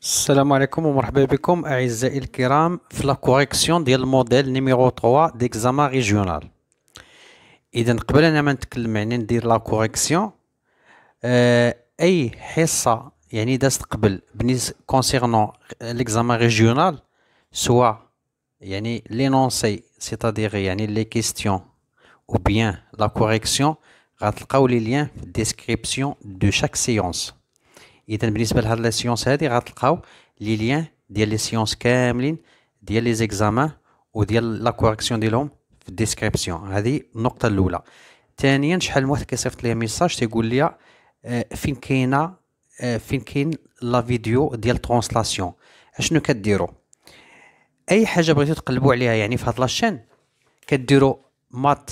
السلام عليكم ومرحبا بكم أعزائي الكرام في لا كوريكسيون ديال الموديل نيميرو 3 ديكزامان ريجيونال. إذا قبل أنا ما نتكلم يعني ندير لا كوريكسيون أي حصة يعني دازت قبل كونسيرنون ليكزامان ريجيونال سوا يعني لينونسي سيتادير يعني لي كيستيون ou bien la correction غتلقاو لي ليان في الديسكريبسيون دو شاك سيونس. اذا بالنسبه لهاد لي سيونس هادي غتلقاو لي ليان ديال لي سيونس كاملين ديال لي زيكزامان وديال لا كوريكسيون ديالهم في الديسكريبسيون. هذه النقطه الاولى. ثانيا شحال من واحد كيصيفط لي ميساج تيقول لي فين كاينه فين كاين لا فيديو ديال ترانسلاسيون. اشنو كديروا؟ اي حاجه بغيتو تقلبوا عليها يعني في هاد لاشين كديروا مات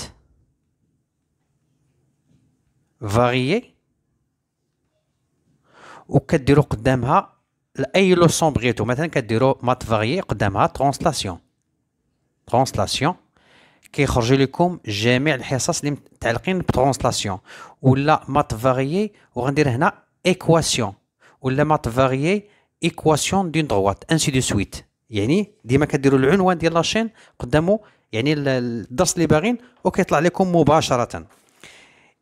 فاريي وكديروا قدامها اي لوسون بغيتو. مثلا كديروا مات فاريي قدامها ترانسلاسيون كيخرج لكم جميع الحصص اللي متعلقين بترانسلاسيون. ولا مات فاريي وغندير هنا ايكواسيون ولا مات فاريي ايكواسيون دون دروات انسي دو سويت. يعني ديما كديروا العنوان ديال لاشين قدامه يعني الدرس اللي باغين وكيطلع لكم مباشره.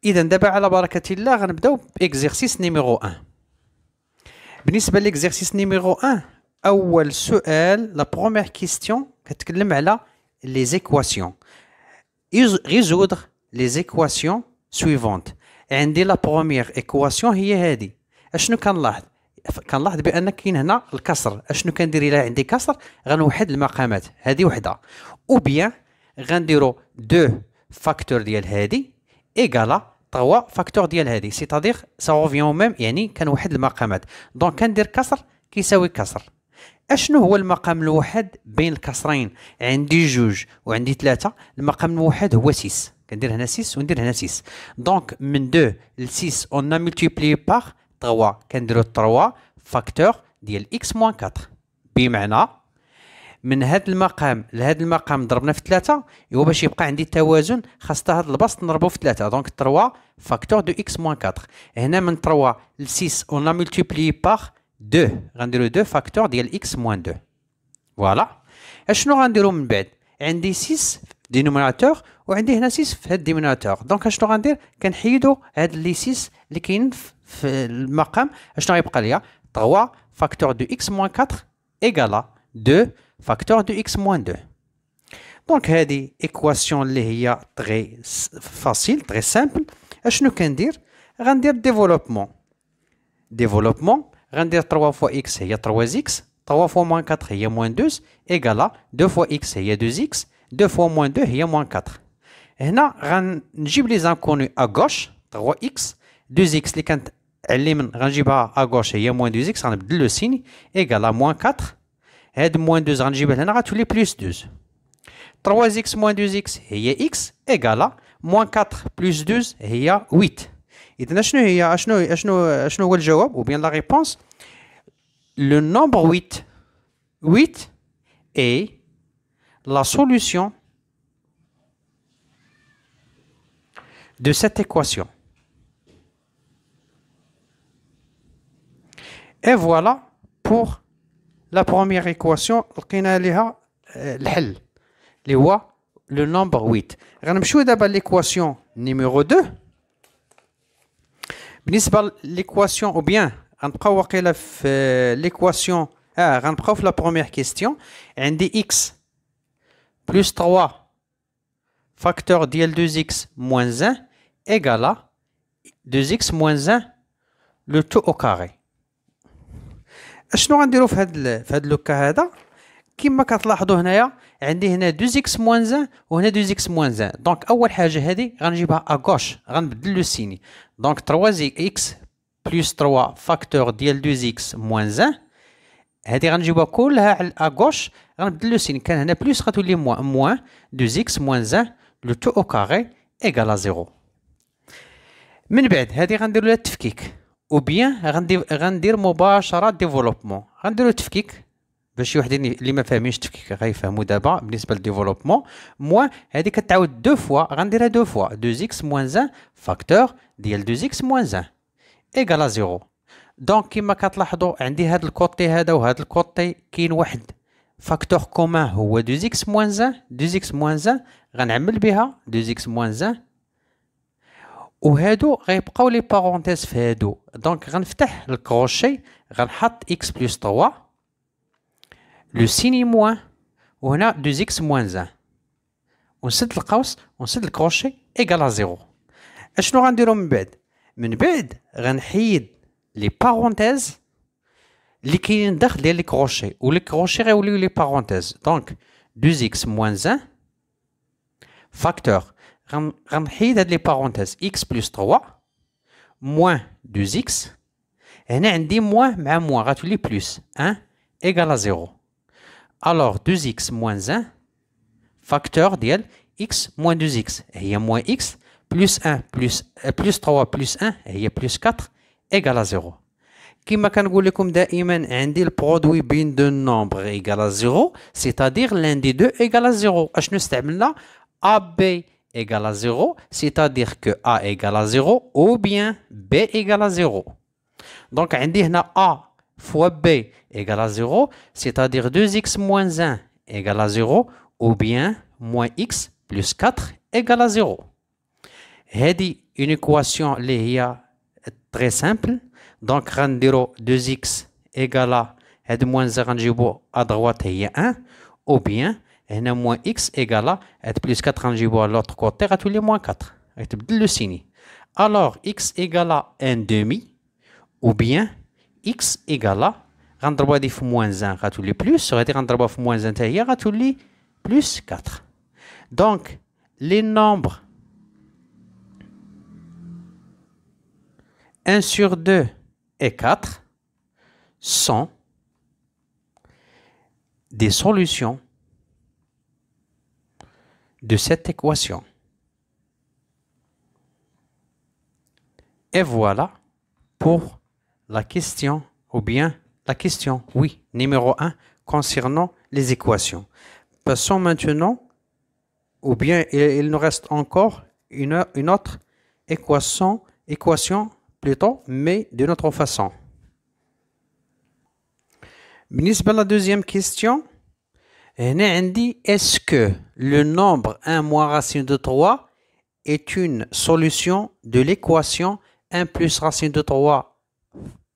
اذا دابا على بركه الله غنبداو باكزرسيس نيميرو 1. بالنسبه ليكزرسيس نيميرو 1 اول سؤال لا بروميير كيستيون كتكلم على لي زيكواسيون. résoudre les équations suivantes. عندي لا بروميير ايكواسيون هي هذه. اشنو كنلاحظ؟ كنلاحظ بان كاين هنا الكسر. اشنو كندير الا عندي كسر؟ غنوحد المقامات. هذه وحده او بيان غنديرو 2 فاكتور ديال هذه ايكالا 3 فاكتور ديال هذه سيتادير سا روفيون ميم يعني كنوحد المقامات. دونك كندير كسر كيساوي كسر. اشنو هو المقام الوحد بين الكسرين؟ عندي جوج وعندي ثلاثة. المقام الوحد هو 6. كندير هنا 6 وندير هنا 6. دونك من 2 ل 6 اون ا ملتيبلي باغ 3 كنديرو 3 فاكتور ديال اكس موان 4. بمعنى من هذا المقام لهذا المقام ضربنا في 3 ايوا باش يبقى عندي التوازن خاصة هذا البسط نضربو في 3. دونك 3 فاكتور دو اكس موان 4. هنا من 3 ل 6 اون ا ملتيبلي باغ 2 غنديرو 2 فاكتور ديال اكس موان 2. فوالا. اشنو غنديرو من بعد؟ عندي 6 في الدينوميناتور وعندي هنا 6 في هاد الدينوميناتور. دونك اشنو غندير؟ كنحيدو هاد لي 6 اللي كاينين في المقام. اشنو غيبقى ليا؟ 3 فاكتور دو اكس موان 4 ايكالا 2 فاكتور دو اكس موان 2. دونك هادي ايكواسيون اللي هي تري فاسيل تري سامبل. اشنو كندير؟ غندير ديفلوبمون غندير 3 فوا اكس هي 3 اكس 3 فوا موان 4 هي موان 2 ايكالا 2 فوا اكس هي 2 اكس 2 فوا موان 2 هي موان 4. هنا غنجيب لي زانكوني اغوش 3 اكس 2 اكس اللي كانت على اليمين غنجيبها اغوش هي موان 2 اكس غنبدل لو سيني ايكالا موان 4. هاد موان 2 غنجيبها لهنا غتولي بلس 2. 3 اكس موان 2 اكس هي اكس ايكالا موان 4 بلس 2 هي 8. إذن شنو هو الجواب ou bien la réponse? Le nombre 8 est la solution de cette équation. Et voilà pour la première équation لقينا ليها الحل اللي هو le nombre 8. غنمشيو دابا l'équation numéro 2. بالنسبه ليكواسيون او بيان غنبقاو واقيلا في ليكواسيون غنبقاو في لا بروميير كيستيون. عندي اكس بلس 3 فاكتور ديال 2 اكس موان 1 ايكالا 2 اكس موان 1 لو تو او كاري. اشنو غنديرو في هاد لوكا هذا؟ كما كتلاحظوا هنايا عندي هنا 2 اكس موان 1 وهنا 2 اكس موان 1. دونك اول حاجه هذه غنجيبها اغوش غنبدل لو سيني. دونك 3 اكس بلس 3 فاكتور ديال 2 اكس موان 1 هذه غنجيبها كلها على اغوش غنبدل لو سيني. كان هنا بلس غتولي موان 2 اكس موان 1 لو تو او كاري ايكالا 0. من بعد هذه غندير لها التفكيك او بيان غندير مباشره ديفلوبمون. غنديرو التفكيك باش شي وحدين اللي ما فاهمينش التفكيك غيفهموا دابا. بالنسبه للديفلوبمون موان هذه كتعاود دو فوا غنديرها 2 فوا 2 اكس موان 1 فاكتور ديال 2 اكس موان 1 ايكالا 0. دونك كيما كتلاحظوا عندي هاد الكوتي هذا وهاد الكوتي كاين واحد فاكتور كومان هو 2x موان 1. 2x موان 1 غنعمل بها 2x موان 1 وهادو غيبقاو لي بارونتيز في هادو. دونك غنفتح الكروشي غنحط x بلس 3 لو سيني موان وهنا 2x موان 1 ونسد القوس ونسد الكروشي ايكال 0. اشنو غنديرو من بعد؟ من بعد غنحيد لي بارونتيز اللي كاينين داخل ديال لي كروشي ولي كروشي غيوليو لي بارونتيز. دونك 2x موان 1 فاكتور غنحيد هاد لي بارونتيز x بلس 3 موان 2x. هنا عندي موان مع موان غتولي بلس 1 ايكال 0. الوغ 2x موان 1 فاكتور ديال x موان 2x هي موان x بلس 1 بلس 3 بلس 1 هي بلس 4 ايكال 0. كما كنقول لكم دائما عندي البرودوي بين دو نومبر ايكال 0 سيتادير لان دي دو ايكال 0. اشنو استعملنا؟ AB égale à 0, c'est-à-dire que A égale à 0 ou bien B égale à 0. Donc, عندي هنا A fois B égale à 0, c'est-à-dire 2x moins 1 égale à 0 ou bien moins x plus 4 égale à 0. هذه une équation اللي هي très simple. Donc, غنديرو 2x égale à هاد moins 1 غنجيبو à droite هي 1 ou bien هنا moins x égale à plus 4 غنجيبوها l'autre côté غتولي moins 4 غتبدل لو سيني. alors x égale à 1 demi ou bien x égale à غنضربو هادي في moins 1 غتولي plus وهادي غنضربوها في moins 1 حتى هي غتولي plus 4. donc les nombres 1 sur 2 et 4 sont des solutions de cette équation. Et voilà pour la question, ou bien la question, oui, numéro 1, concernant les équations. Passons maintenant, ou bien il nous reste encore une autre équation plutôt, mais d'une autre façon. بالنسبة la deuxième question, est-ce que le nombre 1 moins racine de 3 est une solution de l'équation 1 plus racine de 3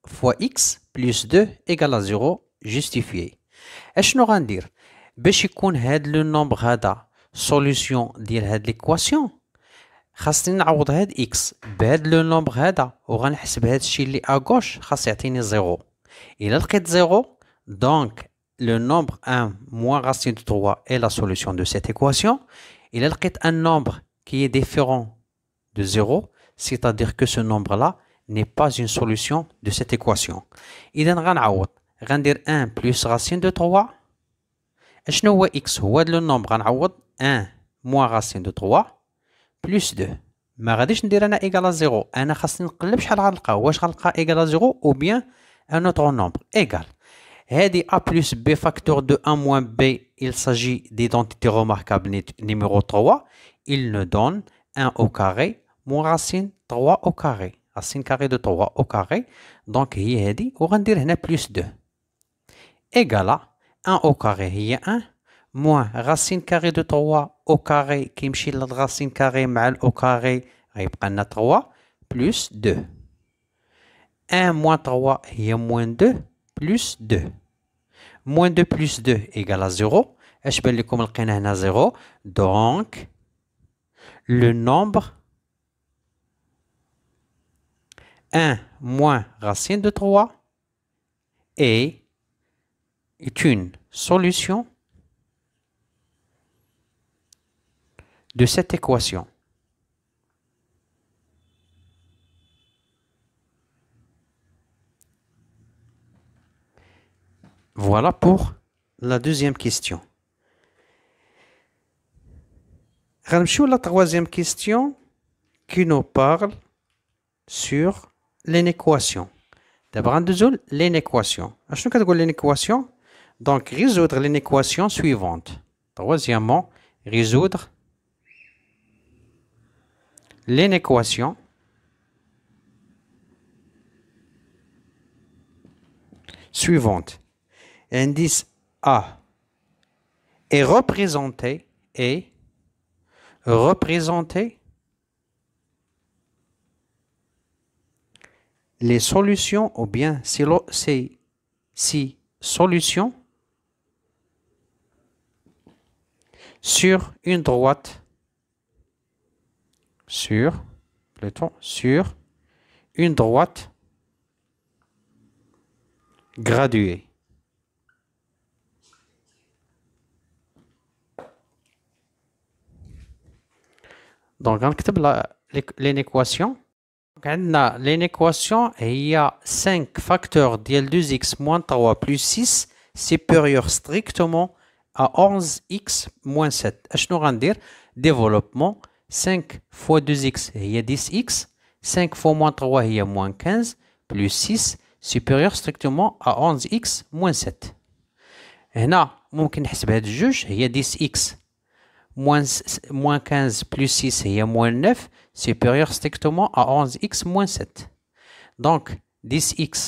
fois x plus 2 égale à 0 justifié. اشنو غندير باش يكون هاد لو نومبر هذا سوليوشن ديال هاد ليكواسيون؟ خاصني نعوض هاد x بهاد لو نومبر هذا وغنحسب هاد الشيء اللي اغوش خاص يعطيني 0. الا لقيت 0 دونك le nombre 1 moins racine de 3 est la solution de cette équation. Il a un nombre qui est différent de 0, c'est-à-dire que ce nombre-là n'est pas une solution de cette équation. Il a un 1 plus racine de 3. Et هو x هو le nombre غنعوض 1 moins racine de 3 plus 2. ما غاديش ندير انا égal à 0. انا خاصني نقلب شحال غنلقى واش غنلقى égal à 0 ou bien un autre nombre égal. هذه A plus B facteur de 1 moins B, il s'agit d'identité remarquable numéro 3. Il nous donne 1 au carré moins racine 3 au carré. Racine carrée de 3 au carré. Donc, هي هذه وغندير هنا plus 2. Égal à 1 au carré هي 1 moins racine carrée de 3 au carré كيمشي للرacine carrée مع ال au carré غيبقى لنا 3 plus 2. 1 moins 3 هي moins 2 plus 2. Moins 2 plus 2 égale à 0. اش بان لكم لقينا هنا 0. Donc, le nombre 1 moins racine de 3 est une solution de cette équation. Voilà pour la deuxième question. La troisième question qui nous parle sur l'inéquation. D'abord, l'inéquation. Qu'est-ce que c'est l'inéquation? Donc, résoudre l'inéquation suivante. Troisièmement, résoudre l'inéquation suivante. Indice A est représenter les solutions ou bien si solutions sur une droite sur une droite graduée. Donc, غنكتب l'équation. عندنا l'équation هي 5 facteurs ديال 2x moins 3 plus 6 supérieur strictement à 11x moins 7. اشنو غندير؟ développement 5 fois 2x هي 10x 5 fois moins 3 هي moins 15 plus 6 supérieur strictement à 11x moins 7. هنا ممكن نحسب هاد الجوج هي 10x moins 15 plus 6 هي moins 9 supérieur strictement à 11x moins 7. Donc 10x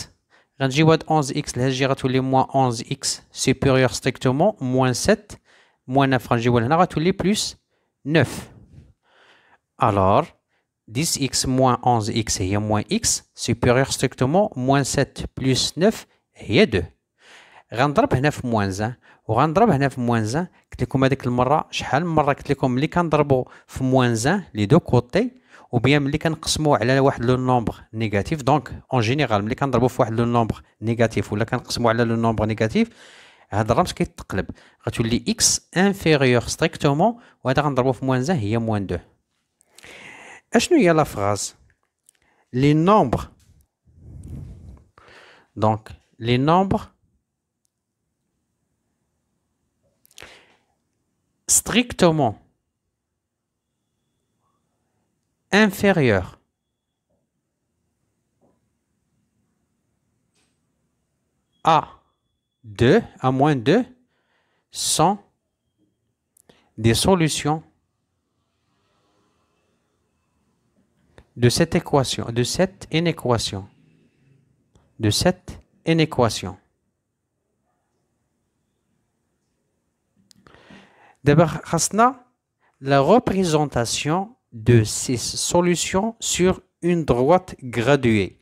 غنجيو هاد 11x لهالجي غتولي moins 11x supérieur strictement moins 7 moins 9 غنجيو لهنا غتولي plus 9. Alors 10x moins 11x هي moins x supérieur strictement moins 7 plus 9 هي 2. غنضرب هنا في موان 1 وغنضرب هنا في موان 1. قلت لكم هذيك المره شحال من مره قلت لكم ملي كنضربوا في موان 1 لي دو كوتي ou bien ملي كنقسموا على واحد لو نومبر نيجاتيف. دونك اون جينيرال ملي كنضربوا في واحد لو نومبر نيجاتيف ولا كنقسموا على لو نومبر نيجاتيف هذا الرمز كيتقلب غتولي x inférieur strictement وهذا غنضربوا في موان 1 هي موان 2. اشنو هي لا فراز لي نومبر دونك لي نومبر strictement inférieur à 2, à moins 2, sont des solutions de cette équation, de cette inéquation. D'abord, la représentation de ces solutions sur une droite graduée.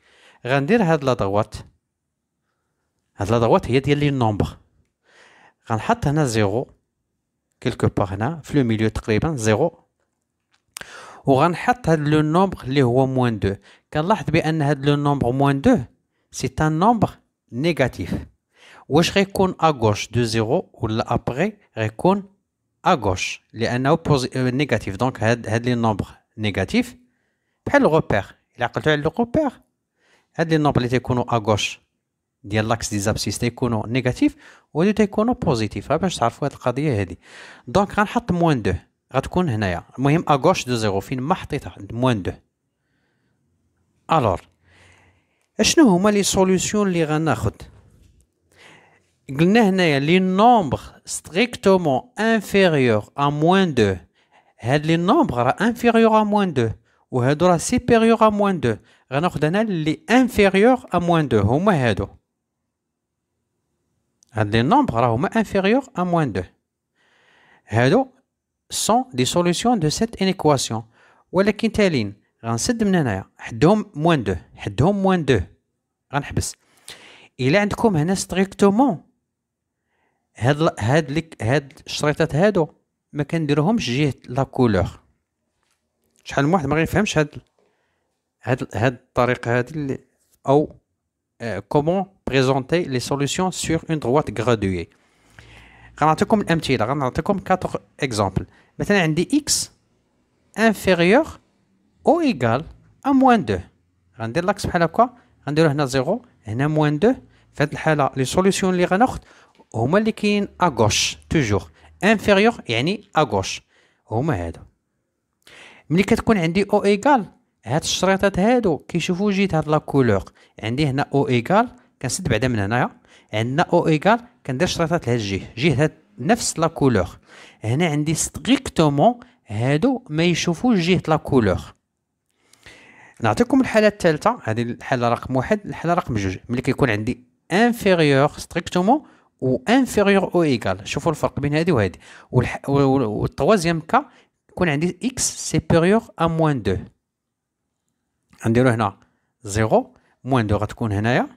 غندير هاد لا droite. هاد لا droite هي ديال لي نومبر. غنحط هنا 0 quelque part هنا في لو ميليو تقريبا 0. وغنحط هاد لو نومبر اللي هو موان 2. كنلاحظ بان هاد لو نومبر موان 2 سي ان نومبر نيجاتيف. واش غيكون ا غوش دو 0 ولا ابري غيكون à gauche لانه نيجاتيف. دونك هاد لي نومبر نيجاتيف بحال الغوبير الا عقلتوا على الغوبير هاد لي نومبر اللي تيكونوا à gauche ديال لاكس دي زابسيس تيكونوا نيجاتيف وهادو تيكونوا بوزيتيف. باش تعرفوا هاد القضيه هادي دونك غنحط موان 2 غتكون هنايا. المهم à gauche دو 0 فين ما حطيتها موان 2. الوغ اشنو هما لي سوليوشن اللي غناخد؟ قلنا هنايا لي نومبر strictement inférieur à moins 2. هاد لي نومبر راه inférieur à moins 2 وهادو راه supérieur à moins 2. غناخد هنا لي inférieur à moins 2 هما هادو. هاد لي نومبر راه هما inférieur à moins 2. هادو sont des solutions de cette inéquation. ولكن تالين غنسد من هنايا حدهم moins 2 حدهم moins 2 غنحبس. إلا عندكم هنا strictement هاد الشريطات هادو ما كنديروهمش جهه لا كولور. شحال من واحد ما غيفهمش هاد الطريقه هادي اللي او كومون بريزونتي لي سوليوشن سور اون droite graduée. غنعطيكم الامثله. غنعطيكم 4 اكزامبل. مثلا عندي x inférieur او ايغال ا موان 2. غندير لاكس بحال هكا غنديرو هنا 0 هنا موان 2. في هاد الحاله لي سوليوشن اللي غناخد هما اللي كاين à gauche توجور. inférieur يعني à gauche هما هادو. ملي كتكون عندي او ايغال هاد الشريطات هادو كيشوفوا جهه هاد لا كولور. عندي هنا او ايغال كنسد بعدا من هنايا عندنا او ايغال كندير شريطات لهاد جهه هاد نفس لا كولور. هنا عندي ستريكتومون هادو ما يشوفوش جهه لا كولور. نعطيكم الحاله الثالثه. هذه الحاله رقم 1. الحاله رقم 2 ملي كيكون عندي inférieur strictement ou inférieur ou égal. شوفوا الفرق بين هذه وهذه. والتروازيام كا يكون عندي x supérieur à moins 2. غنديرو هنا 0 moins 2 غتكون هنايا.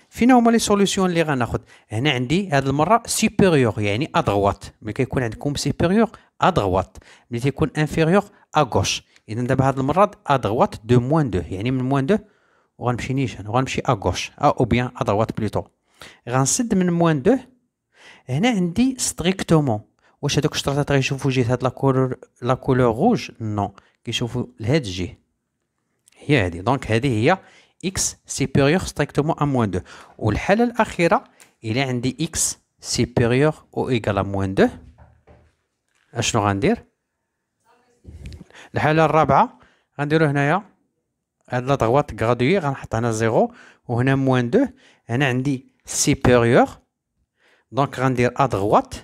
فين هما لي سوليسيون اللي غناخد؟ هنا عندي هاد المره supérieur يعني à droite. ملي كيكون عندكم supérieur à droite، ملي تيكون inférieur à gauche. إذا دابا هاد المره à droite de moins 2 يعني من moins 2 وغنمشي نيشان وغنمشي à gauche او bien à droite بليتو. غنسد من moins 2. هنا عندي strictement. واش هادوك الشطرات غيشوفوا جهه هاد لا كولور روج؟ نو، كيشوفوا لهاد الجهه هي هادي. دونك هادي هي x supérieur strictement à moins 2. والحالة الأخيرة إلا عندي x supérieur ou égal à moins 2 أشنو غندير؟ الحالة الرابعة غنديرو هنايا هاد لا دغوات غرادوي غنحط هنا 0 وهنا moins 2. هنا عندي supérieur دونك غندير à droite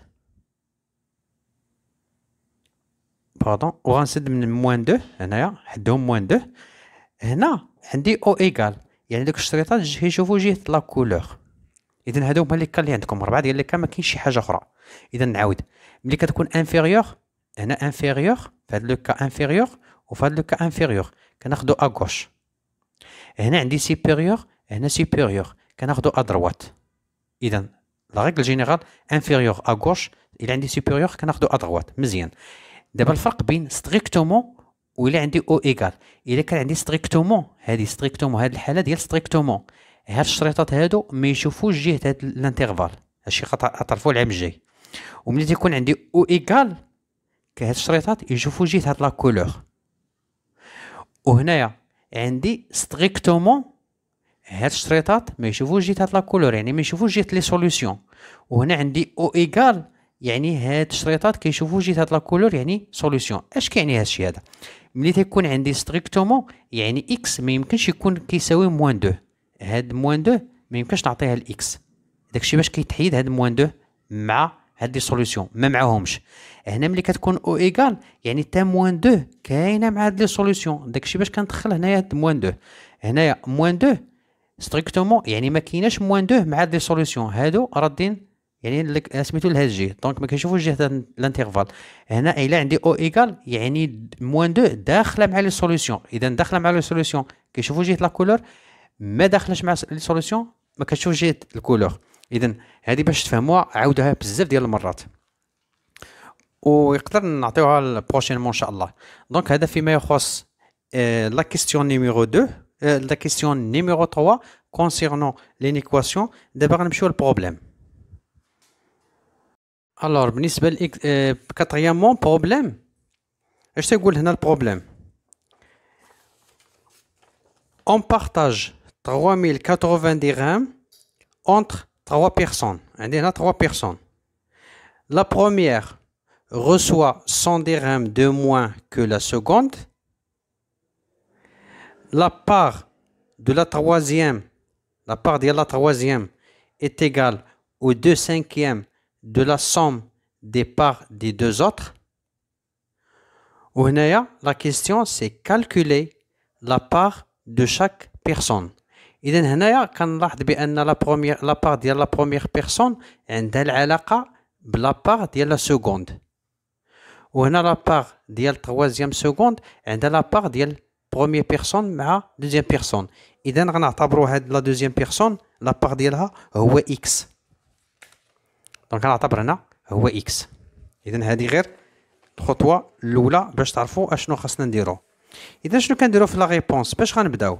باردون وغنسد من moins 2 هنايا حدهم moins 2. هنا عندي او ايغال يعني دوك الشريطات كيشوفوا جهه لا كولور. اذا هادو هما لي كان اللي عندكم 4 ديال لي كان، ما كاينش شي حاجه اخرى. اذا نعاود، ملي كتكون انفيريور هنا انفيريور في هاد لو كا انفيريور وفي هاد لو كا انفيريور كناخدو ا غوش. هنا عندي سوبيريور هنا سوبيريور كناخدو ا دروات. اذا لا ريغل جينيرال انفيريور ا غوش، الا عندي سوبيريور كناخدو ا دروات. مزيان. دابا الفرق بين ستريكتومون وإلا عندي او ايغال. الا كان عندي ستريكتومون، هذه ستريكتومون هذه الحاله ديال ستريكتومون، هاد الشريطات هادو ما يشوفوش جهه هاد الانترفال. هادشي غتعرفوه العام الجاي. وملي تيكون عندي او ايغال هاد الشريطات يشوفوا جهه هاد لا كولور. وهنايا عندي ستريكتومون هاد الشريطات ما يشوفوش جهه هاد لا كولور، يعني ما يشوفوش جهه لي سوليوشن. وهنا عندي او ايغال يعني هاد الشريطات كيشوفوا جهه هاد لا كولور يعني سوليوشن. اش كيعني هادشي هذا؟ ملي تيكون عندي ستريكتومون يعني اكس ما يمكنش يكون كيساوي موان 2. هاد موان 2 ما يمكنش نعطيها الاكس. داكشي باش كيتحيد هاد موان 2 مع هاد لي سوليوشن ما معاهمش. هنا ملي كتكون او ايغال يعني تا موان 2 كاينه مع هاد لي سوليوشن. داكشي باش كندخل هنايا هاد موان 2. هنايا موان 2 ستريكتومون يعني ما كايناش موان 2 مع هاد لي سوليوشن. هادو رادين يعني سميتو لهاد الجهه. دونك ما كيشوفوش جهه الانترفال. هنا الا عندي او ايغال يعني موان 2 داخله مع لي سوليوشن. اذا داخله مع لي سوليوشن كيشوفوا جهه لا كولور، ما داخلش مع لي سوليوشن ما كتشوف جهه الكولور. اذا هذه باش تفهموها عاودوها بزاف ديال المرات ويقدر نعطيوها البروشينمون ان شاء الله. دونك هذا فيما يخص لا كيستيون نيميرو 2. لا كيستيون نيميرو 3 كونسيرنون لين ايكواسيون. دابا غنمشيو للبروبليم. الوغ بالنسبه ل كاتريامون بروبليم، اش تيقول هنا البروبليم؟ on partage 3080 dirhams entre 3 personnes. عندي هنا 3 personnes. La première reçoit 100 dirhams de moins que la seconde. La part de la troisième, la part de la troisième est égale aux 2/5 de la somme des parts des deux autres. وهنايا la question c'est calculer la part de chaque personne. إذا هنايا كنلاحظ بأن la part ديال la première personne عندها العلاقة بلا part ديال la seconde. وهنا la part ديال troisième seconde عندها la part ديال première personne مع deuxième personne. إذا غنعتبروا هاد la deuxième personne la part ديالها هو x. دونك غنعتبر هنا هو x. إذا هذه غير الخطوة الأولى باش تعرفوا أشنو خاصنا نديرو. إذا شنو كنديرو في لا ريبونس باش غنبداو؟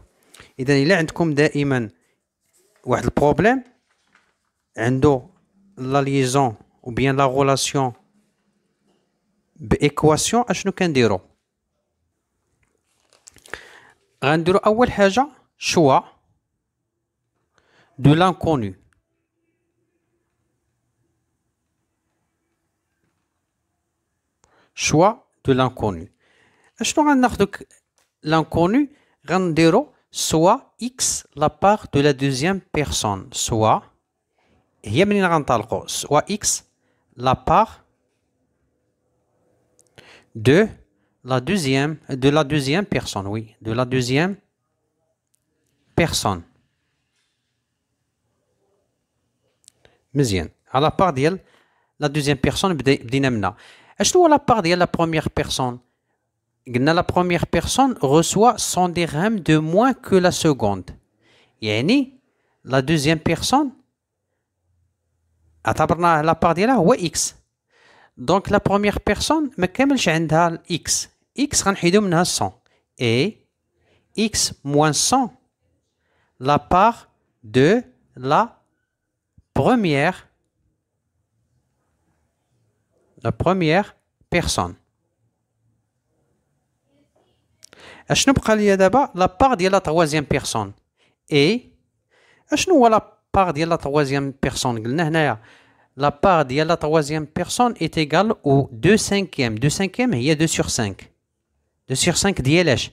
إذا إلا عندكم دائما واحد البروبليم عنده لا ليزون أو بيان لا غولاسيون بإيكواسيون، أشنو كنديرو؟ غنديرو أول حاجة شوا دو لانكونو. شوا دو لانكونو. أشنو غناخدو لانكونو؟ غنديرو soit x la part de la deuxième personne, soit هي منين غنطلقو soit x la part de la deuxième personne, oui, de la deuxième personne. مزيان. على لابار ديال لا دوزيام بيرسون بدينا منها. اشنو هو لابار ديال لا بروميير بيرسون؟ قلنا لا بروميير بيرسون reçoit 100 dirhams de moins que la seconde. يعني لا دوزيام بيرسون اعتبرنا لابار ديالها هو اكس. دونك لا بروميير بيرسون ما كاملش عندها الاكس. اكس غنحيدو منها 100 اي اكس موان 100 la part de la première personne. اشنو بقى ليا دابا؟ لا بار ديال لا تروازيام بيرسون اي اشنو هو لا بار ديال لا تروازيام بيرسون؟ قلنا هنايا لا بار ديال لا تروازيام بيرسون ايت ايغال او 2 cinquième. 2 cinquième هي 2 sur 5. 2 sur 5 ديال اش؟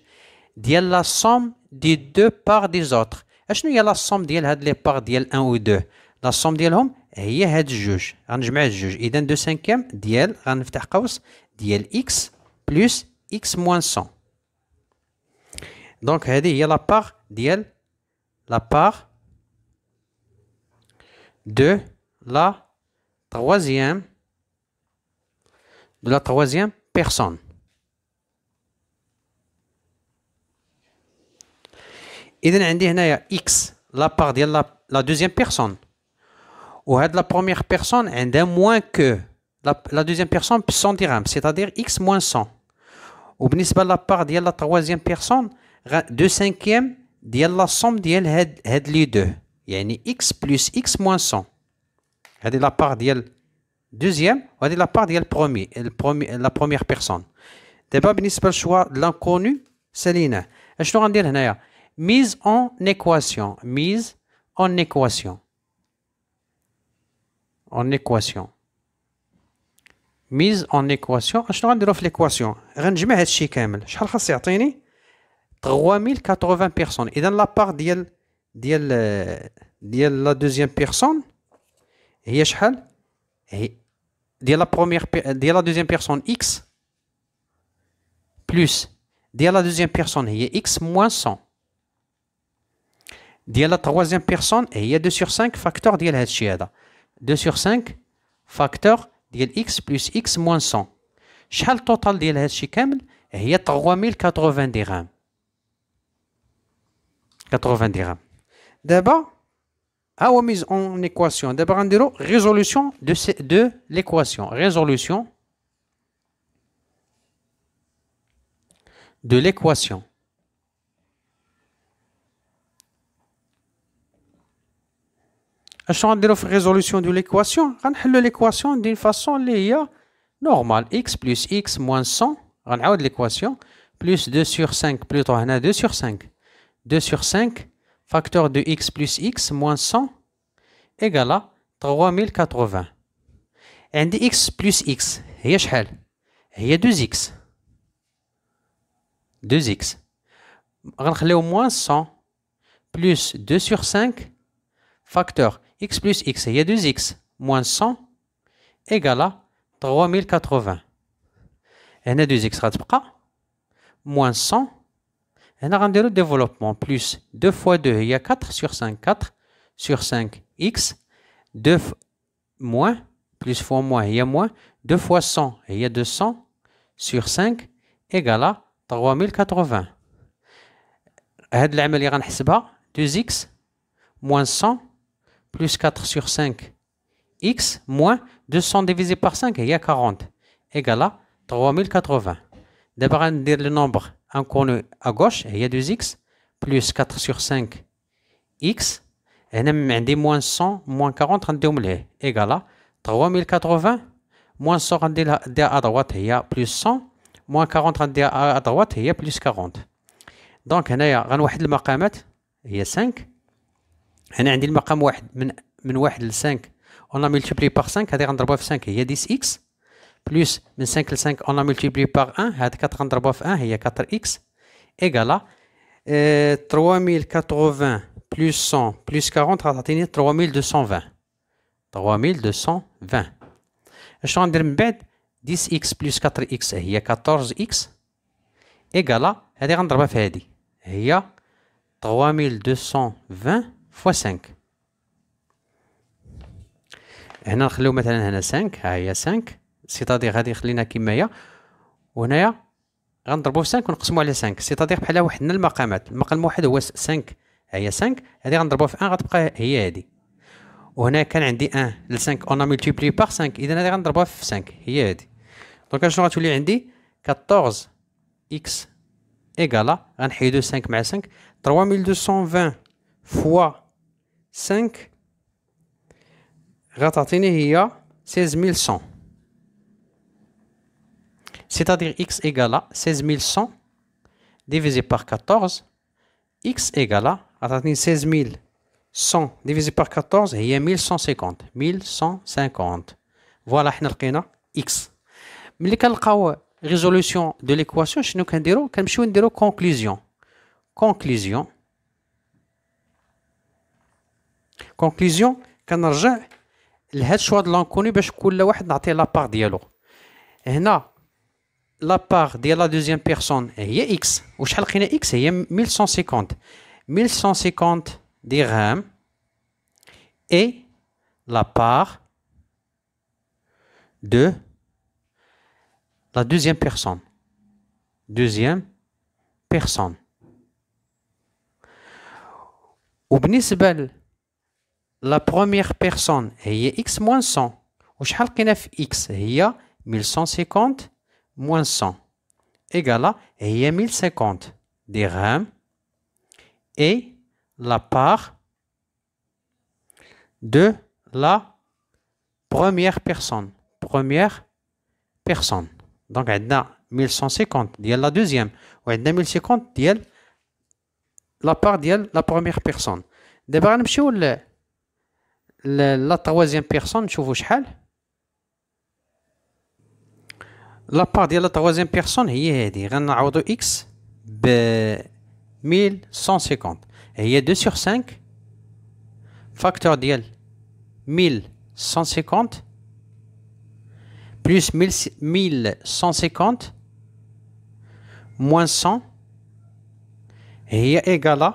ديال لا سوم دي دو بار دي زوتر. اشنو هي لا سوم ديال هاد لي بار ديال 1 و 2؟ لا سوم ديالهم هي هاد الجوج. غنجمع الجوج. اذا 2 cinquième ديال غنفتح قوس ديال اكس بلس اكس موان 100. دونك هذه هي لا بار ديال لا بار دو لا troisième personne. إذا عندي هنايا إكس لا بار ديال لا دوزيام بيرسون، وهاد لا بروميير بيرسون عندها موان كو لا دوزيام بيرسون ب 100 درهم، سيتادير إكس موان 100. وبالنسبة لا بار ديال لا تروازيام بيرسون 2 cinquième ديال لا سوم ديال هاد لي دو، يعني إكس بلس إكس موان 100. هذه لا بار ديال دوزيام وهذه لا بار ديال لا بروميير بيرسون. دابا بالنسبه للشوا لانكونو ساليناه. اشنو غندير هنايا؟ ميز اون ايكواسيون. ميز اون ايكواسيون. اون ايكواسيون. ميز اون ايكواسيون. اشنو غنديرو في ليكواسيون؟ غنجمع هادشي كامل. شحال خاص يعطيني؟ 3080 بيرسون. اذا لا بار ديال لا دوزيام بيرسون هي شحال؟ هي ديال لا بروميير ديال لا دوزيام بيرسون اكس بلس ديال لا دوزيام بيرسون هي اكس موان 100 ديال لا تروازيام بيرسون هي 2 sur 5 فاكتور ديال هادشي هذا. 2 sur 5 فاكتور ديال اكس بلس اكس موان 100. شحال التوتال ديال هادشي كامل؟ هي 3080 درهم. 80 درهم. دابا ها هو ميز اون ايكواسيون. دابا غنديرو ريزولوسيون دو ليكواسيون. ريزولوسيون دو ليكواسيون. اشنو غنديرو في ريزولوسيون دو ليكواسيون؟ غنحلو ليكواسيون دين فاسون اللي هي نورمال. اكس بلس اكس موان 100. غنعاود ليكواسيون بلس 2 sur 5 بلوطو هنا 2 sur 5. 2 sur 5 facteur de x plus x moins 100 égale à 3080. عندي x plus x هي شحال؟ هي 2x. 2x. غنخليو moins 100 plus 2 sur 5 facteur x plus x هي 2x moins 100 égale à 3080. هنا 2x غتبقى moins 100. هنا غنديرو développement plus 2 fois 2 هي 4 sur 5. 4 sur 5 x 2 moins plus fois moins هي moins 2 fois 100 هي 200 sur 5 égale à 3080. هاد العملية غنحسبها 2x moins 100 plus 4 sur 5 x moins 200 divisé par 5 هي 40 égale à 3080. دابا غندير لو نومبر inconnu à gauche هي 2x plus 4 sur 5 x. هنا عندي moins 100 moins 40 غنديهم ليه égal à 3080 moins 100 غنديرها à droite هي plus 100 moins 40 غنديرها à droite هي plus 40. دونك هنايا غنوحد المقامات هي 5. هنا عندي المقام واحد من 1 ل 5 on a multiplié par 5 هذه غنضربها في 5 هي 10x plus من 5 ل 5 on a multiplié par 1 هاد 4 غنضربها في 1 هي 4x égale à 3080 plus 100 plus 40 غتعطيني 3220. 3220. اشنو غندير من بعد؟ 10x plus 4x هي 14x égale à هادي غنضربها في هادي هي 3220 fois 5. هنا نخليو مثلا هنا 5، ها هي 5 سيتادير هادي خلينا كيما هي، وهنايا غنضربو في 5 ونقسمو على 5 سيتادير بحال وحدنا المقامات. المقام الواحد هو 5، ها هي 5 هادي غنضربوها في 1 غتبقى هي هادي، وهنا كان عندي 1 ل 5 اون ملتيبلي باغ 5، اذا هادي غنضربوها في 5 هي هادي. دونك اشنو غتولي عندي 14 اكس ايكالا، غنحيدو 5 مع 5، 3220 فوا 5 غتعطيني هي 16100. C'est-à-dire x égale à 16100 divisé par 14. x égale à 16100 divisé par 14 هي 1150. 1150. Voilà حنا لقينا x. ملي كنلقاو ريزولوسيون دو ليكواسيون شنو كنديرو؟ كنمشيو نديرو كونكلوزيون. كونكلوزيون كنرجع لهاد الشوا د لانكوني باش كل واحد نعطيه لابار ديالو. هنا لابار ديال لا دوزيام بيرسون هي اكس، وشحال لقينا اكس هي 1150. 1150 درهم اي لابار دو لا دوزيام بيرسون. وبالنسبة لا بروميير بيرسون هي اكس موان 100، وشحال لقينا في اكس هي 1150 موان 100 ايكالا هي 1050 درهم اي لا بار دو لا بروميير بيرسون. دونك عندنا 1150 ديال لا دوزيام، وعندنا 1050 ديال لا بار ديال لا بروميير بيرسون. دابا غنمشيو لا تروازيام بيرسون نشوفو شحال. لا بار ديال لا تروازيام بيرسون هي هادي، غنعوضو اكس ب 1150 هي 2 sur 5 فاكتور ديال 1150 بلس 1150 موان 100 هي ايكالا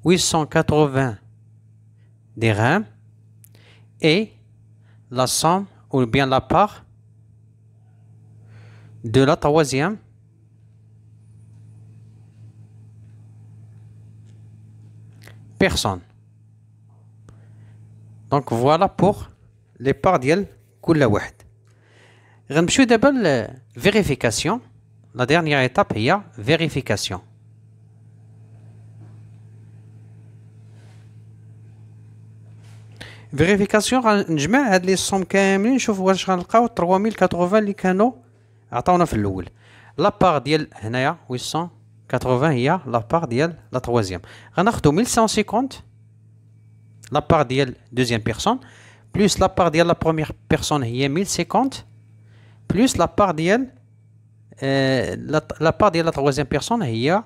880 dirhams et la somme ou bien la part de la troisième personne. Donc voilà pour les parts ديال كل واحد. غنمشيو دابا ل vérification. La dernière étape هي vérification. فيريفيكاسيون غنجمع هاد لي صوم كاملين نشوف واش غنلقاو 3080 اللي كانوا عطاونا في الاول. لابار ديال هنايا 880 هي لابار ديال لا تروازيام، غناخدو 1150 لابار ديال دوزيام بيرسون بلس لابار ديال لا بروميير بيرسون هي 1050 بلس لابار ديال لابار ديال لا تروازيام بيرسون هي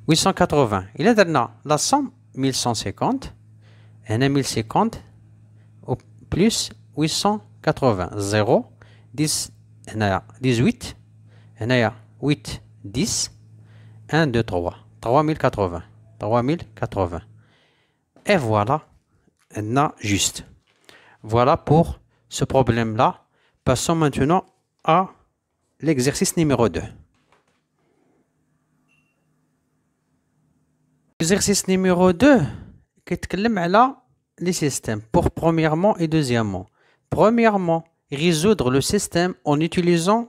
880. الا درنا لا صوم 1150 هنا 1050 بلس 880 0 10 هنايا 18 هنايا 8 10 1 2 3 3080 et voilà عندنا juste. Voilà pour ce problème là. Passons maintenant à l'exercice numéro 2. L'exercice numéro 2 كيتكلم على les systèmes pour premièrement et deuxièmement. Premièrement, résoudre le système en utilisant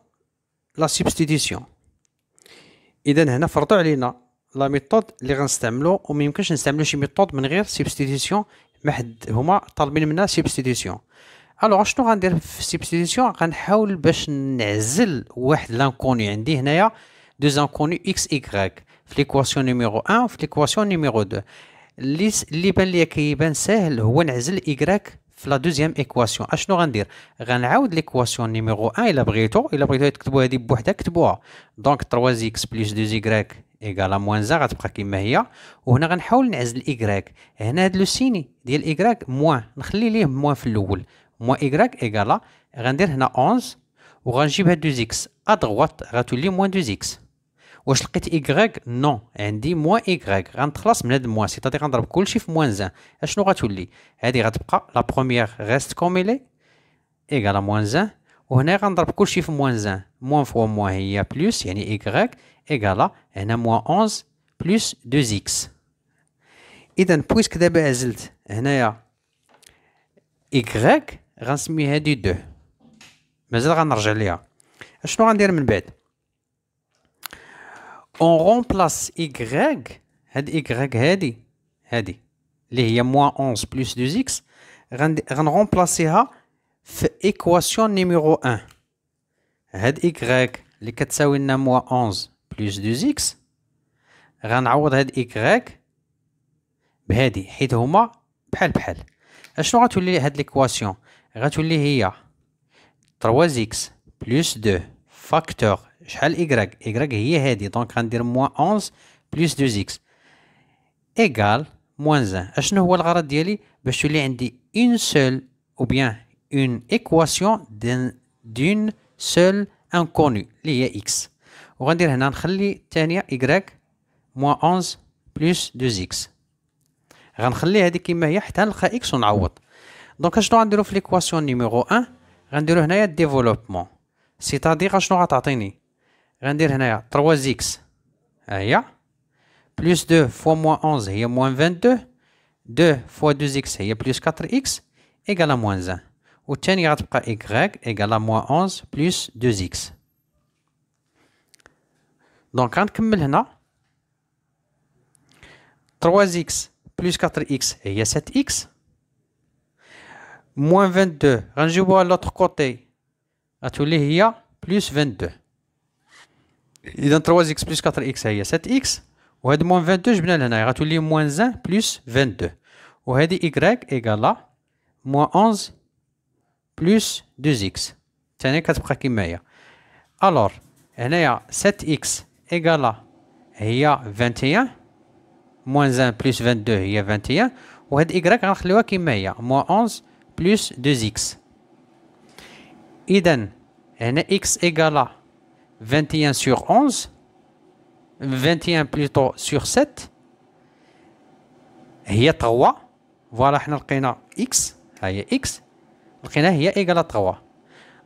la substitution. إذا هنا فرضوا علينا لا ميثود اللي غنستعملو، وما يمكنش نستعملو شي ميثود من غير substitution، ما حد هما طالبين منا substitution. الوغ شنو غندير في substitution؟ غنحاول باش نعزل واحد لانكوني عندي هنايا دو زانكوني اكس ايكغيك في ليكواسيون نيميرو 1 وفي ليكواسيون نيميرو 2. اللي بان ليا كيبان ساهل هو نعزل إيكغيك في لا دوزيام ايكواسيون. اشنو غندير؟ غنعاود ليكواسيون نيميرو 1 الا بغيتو تكتبوها هادي بوحدها كتبوها. دونك 3 اكس بلس 2 ايكغيك ايكالا موان زا غتبقى كيما هي، وهنا غنحاول نعزل ايكغيك. هنا هاد لو سيني ديال ايكغيك موان نخلي ليه موان في الاول، موان ايكغيك ايكالا غندير هنا 11 وغنجيب هاد 2 اكس ادغوات غتولي موان 2 اكس، واش لقيت إيكغيك؟ نو، عندي موان إيكغيك. غنتخلص من هاد موان، سيتادير غنضرب كلشي في موان زان. اشنو غتولي؟ هادي غتبقى لا بروميير غيست كوم إلي إيكال موان زان، وهنا غنضرب كلشي في موان زان. موان فوا موان هي بلوس، يعني إيكغيك إيكالا هنا موان 11 بلوس 2 إكس. إذا بويسك دابا عزلت هنايا إيكغيك غنسمي هادي 2. مازال غنرجع ليها. اشنو غندير من بعد؟ اون رومبلاس إيكغيك، هاد إيكغيك هادي اللي هي موان 11 بلوس 2 إكس غنرومبلاسيها في إيكواسيون نيميرو 1. هاد إيكغيك اللي كتساوي لنا موان 11 بلوس 2 إكس غنعوض هاد إيكغيك بهادي، حيت هما بحال بحال. اشنو غتولي هاد ليكواسيون؟ غتولي هي 3 إكس بلوس 2 فاكتور شحال إيكغيك؟ إيكغيك هي هادي، دونك غندير موان 11 بلوس 2 إكس إيكال موان زان. اشنو هو الغرض ديالي؟ باش تولي عندي اون سول ou bien une équation d'une seule inconnue اللي هي x. وغندير هنا نخلي الثانيه y موان 11 بلس 2 x. غنخلي هذه كما هي حتى نلقى x ونعوض. دونك اشنو غنديرو في ليكواسيون نيميرو 1؟ غنديرو هنايا ديفلوبمون، سيتادير اشنو غتعطيني؟ غندير هنايا 3 x ها هي بلس 2 فوا موان 11 هي موان 22، 2 فوا 2 x هي بلس 4 x إيكال موان زان، والثانية غتبقى إيكغيك إيكال موان 11 بلس 2 إكس. دونك غنكمل هنا 3 إكس بلس 4 إكس هي 7 إكس، موان 22 غنجيبوها لوطخ كوتي غتولي هي بلس 22. إذا 3 إكس بلس 4 إكس هي 7 إكس، وهاد موان 22 جبنا لهنايا غتولي موان زان بلس 22، وهادي إيكغيك إيكال موان 11 بلس 2 إكس الثانية كتبقى كيما هي. ألور هنايا 7 إكس إيكالا هي 21 موان زان بلس 22 هي 21، وهاد إيكغيك غنخليوها كيما هي موان 11 بلس 2 إكس. إذا هنا إكس إيكالا 21 سور 11 21 بلوتو سور 7 هي 3. فوالا حنا لقينا إكس هي إكس لقيناها هي إيكالا 3.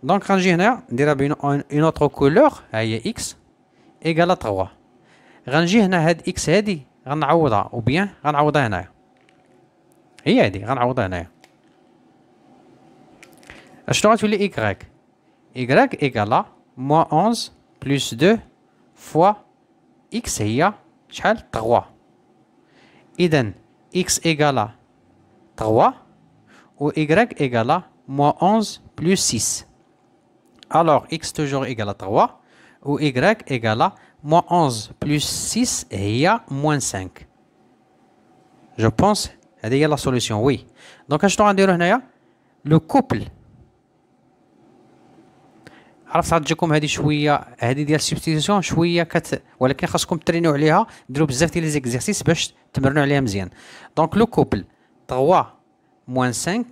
دونك غنجي هنا نديرها بين اون اوتر كولور ها هي إكس إيكالا 3. غنجي هنا هاد إكس هادي غنعوضها أو بيان غنعوضها هنايا، هي هادي غنعوضها هنايا. اشنو غتولي إيكغيك؟ إيكغيك إيكالا موان 11 بلس 2 فوا إكس هي شحال؟ 3. إذا إكس إيكالا 3 و y égale moins 11 plus 6. Alors x toujours égale à 3 ou y égale moins 11 plus 6 هي moins 5. Je pense هذه هي la solution. oui. Donc اشنو غنديرو هنايا؟ لو كوبل. عرفت غتجيكم هذه شويه هذه ديال السبستيتيوشن شويه ولكن خاصكم ترينيو عليها، ديروا بزاف ديال لي زيكزارسيس باش تمرنوا عليها مزيان. دونك لو كوبل 3 moins 5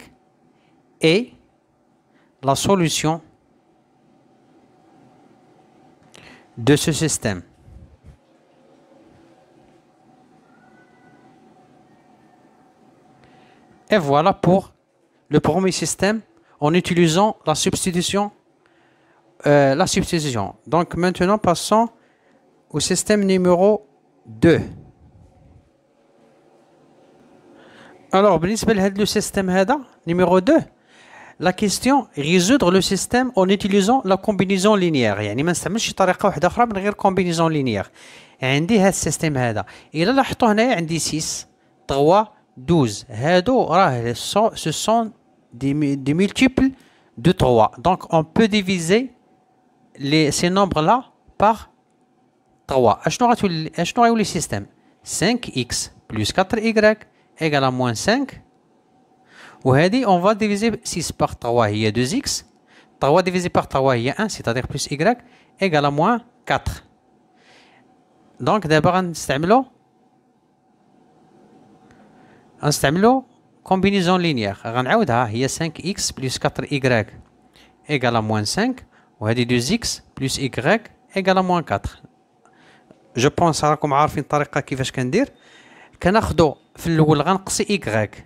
est la solution de ce système. Et voilà pour le premier système en utilisant la substitution. Donc maintenant passons au système numéro 2. Alors, بالنسبة لهذا le système هذا numéro 2, la question résoudre le système en utilisant la combinaison linéaire. يعني ما نستعملش شي طريقة واحدة أخرى من غير combinaison linéaire. عندي هذا السيستم هذا، إلا لاحظتوا هنايا عندي 6 3 12 هادو راه ce sont des multiples de 3. Donc on peut diviser ces nombres là par 3. اشنو غيولي السيستم؟ 5x plus 4y égale à moins 5. وهذه on va diviser 6 par 3 هي 2x. 3 divisé par 3 هي 1 c'est-à-dire plus y égale à moins 4. donc d'abord غنستعملو combinaison linéaire. غنعاودها هي 5x plus 4y égale à moins 5 وهذه 2x plus y égale à moins 4. جو بونس راكم عارفين الطريقه كيفاش كندير. كناخدو في الاول غنقصي ايكغيك.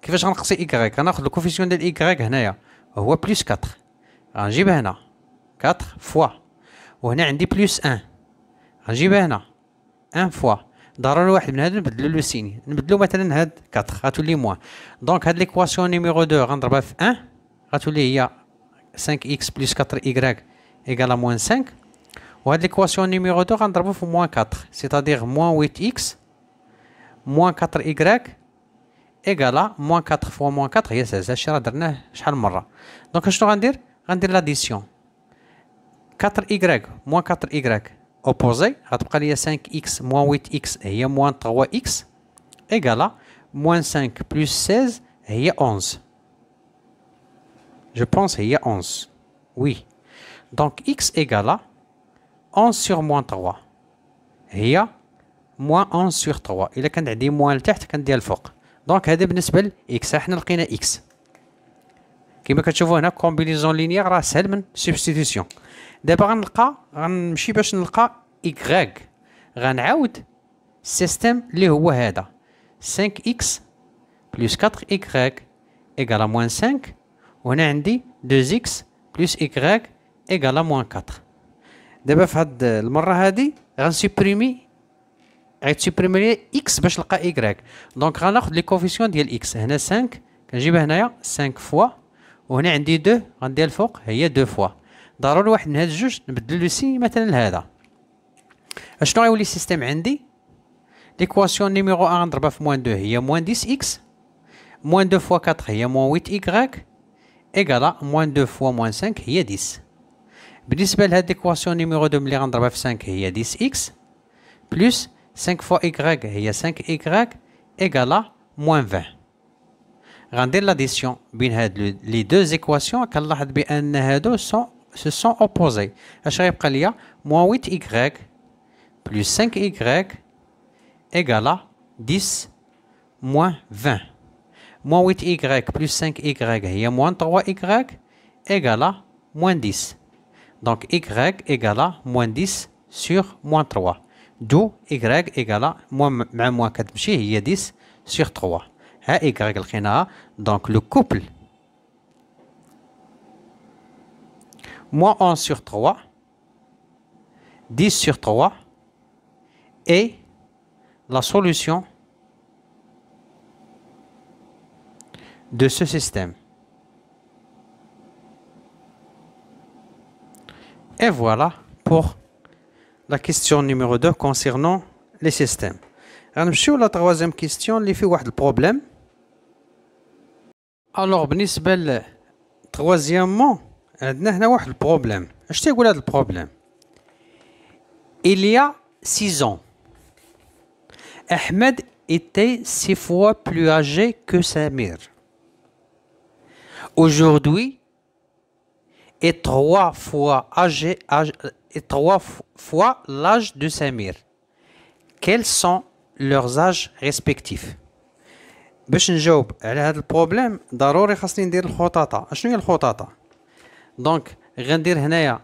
كيفاش غنقصي ايكغيك؟ غناخد الكوفيسيون ديال ايكغيك هنايا هو بلس 4، غنجيب هنا 4 فوا، وهنا عندي بلس 1 غنجيب هنا 1 فوا. ضروري واحد من هادو نبدلو لو سيني، نبدلو مثلا هاد 4 غتولي موان. دونك هاد ليكواسيون نيميرو 2 غنضربها في 1 غتولي هي 5 اكس بلس 4 ايكغيك ايكال موان 5. وهاد ليكواسيون نيميرو 2 غنضربو في موان 4 سيتادير موان 8 اكس موان 4 ايكغيك ايكالا موان 4 فوا موان 4 هي 16. هادشي راه درناه شحال من مره. دونك اشنو غندير؟ غندير لاديسيون 4 ايكغيك موان 4 ايكغيك اوبوزي غتبقى ليا 5 اكس موان 8 اكس هي موان 3 اكس ايكالا موان 5 بلس 16 هي 11. جو بونس هي 11 وي. دونك اكس ايكالا 11 sur موان 3 هي موان 11 sur 3. الا كان عندي موان لتحت كندير الفوق. دونك هذا بالنسبه لاكس. حنا لقينا اكس كما كتشوفوا هنا كومبينيزون لينيير راه سهل من سبستيتيسيون. دابا غنمشي باش نلقى ايكغيك. غنعاود السيستم اللي هو هذا 5 اكس بلس 4 ايكغيك ايكالا موان 5، وهنا عندي 2 اكس بلس ايكغيك ايكالا موان 4. دابا في هاد المره هادي غنسوبريمي غيتسوبريمي لي اكس باش نلقى ايكغيك. دونك غناخد لي كوفيسيون ديال اكس. هنا 5 كنجيبها هنايا 5 فوا، وهنا عندي 2 غندير الفوق هي 2 فوا. ضروري واحد من هاد الجوج نبدل لو سي مثلا لهذا. اشنو غيولي السيستيم عندي؟ ليكواسيون نيميرو 1 غنضربها في موان 2 هي موان 10 اكس موان 2 فوا 4 هي موان 8 ايكغيك ايكالا موان 2 فوا موان 5 هي 10. بالنسبه لهاد ليكواسيون نيميرو 2 ملي غنضربها في 5 هي 10 اكس بلس 5 فوا ايكغيك هي 5 ايكغيك ايكالا موان 20. غندير لاديسيون بين هاد لي دو زيكواسيون. كنلاحظ بان هادو سو سون اوبوزي. اش غيبقى ليا؟ موان 8 ايكغيك بلس 5 ايكغيك ايكالا 10 موان 20. موان 8 ايكغيك بلس 5 ايكغيك هي موان 3 ايكغيك ايكالا موان 10. دونك ايكغيك ايكالا موان 10 سور موان 3. دو ايكغيك ايكالا موان مع موان كتمشي هي 10 سور 3. ها ايكغيك لقيناها. دونك لو كوبل moins 1 sur 3, 10 sur 3 est la solution de ce système. Et voilà pour la question numéro 2 concernant les systèmes. غنمشيو la troisième question اللي فيه واحد البروبلème. Alors بالنسبة ل troisièmement عندنا هنا واحد البروبليم. اش تيقول هذا البروبليم؟ Il y a 6 ans, Ahmed était 6 fois plus âgé que Samir. Aujourd'hui, est 3 fois l'âge de Samir. Quels sont leurs âges respectifs؟ باش نجاوب على هذا البروبليم ضروري خاصني ندير الخطاطة. اشنو هي الخطاطة؟ دونك غندير هنايا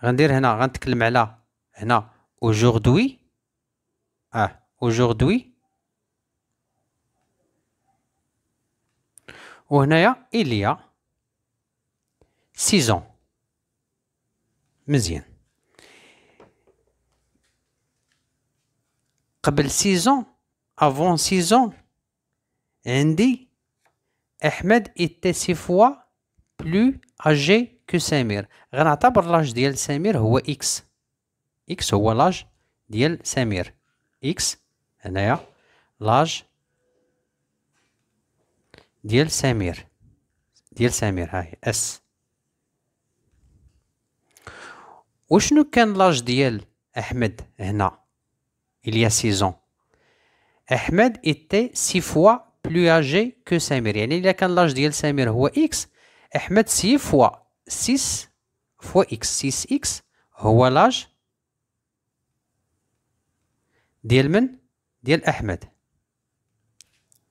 غنتكلم على هنا aujourd'hui aujourd'hui وهنايا il y a 6 ans. مزيان. قبل 6 ans avant 6 ans عندي Ahmed était 6 fois plus âgé que Samir. غنعتبر لاج ديال سمير هو اكس. اكس هو لاج ديال سمير. اكس هنايا لاج ديال سمير هاهي اس. وشنو كان لاج ديال احمد هنا؟ il y a 6 ans. Ahmed était 6 fois plus âgé que Samir. يعني إلا كان لاج ديال سمير هو إكس، أحمد 6 فوا 6 فوا إكس. 6 إكس هو لاج ديال من؟ ديال أحمد.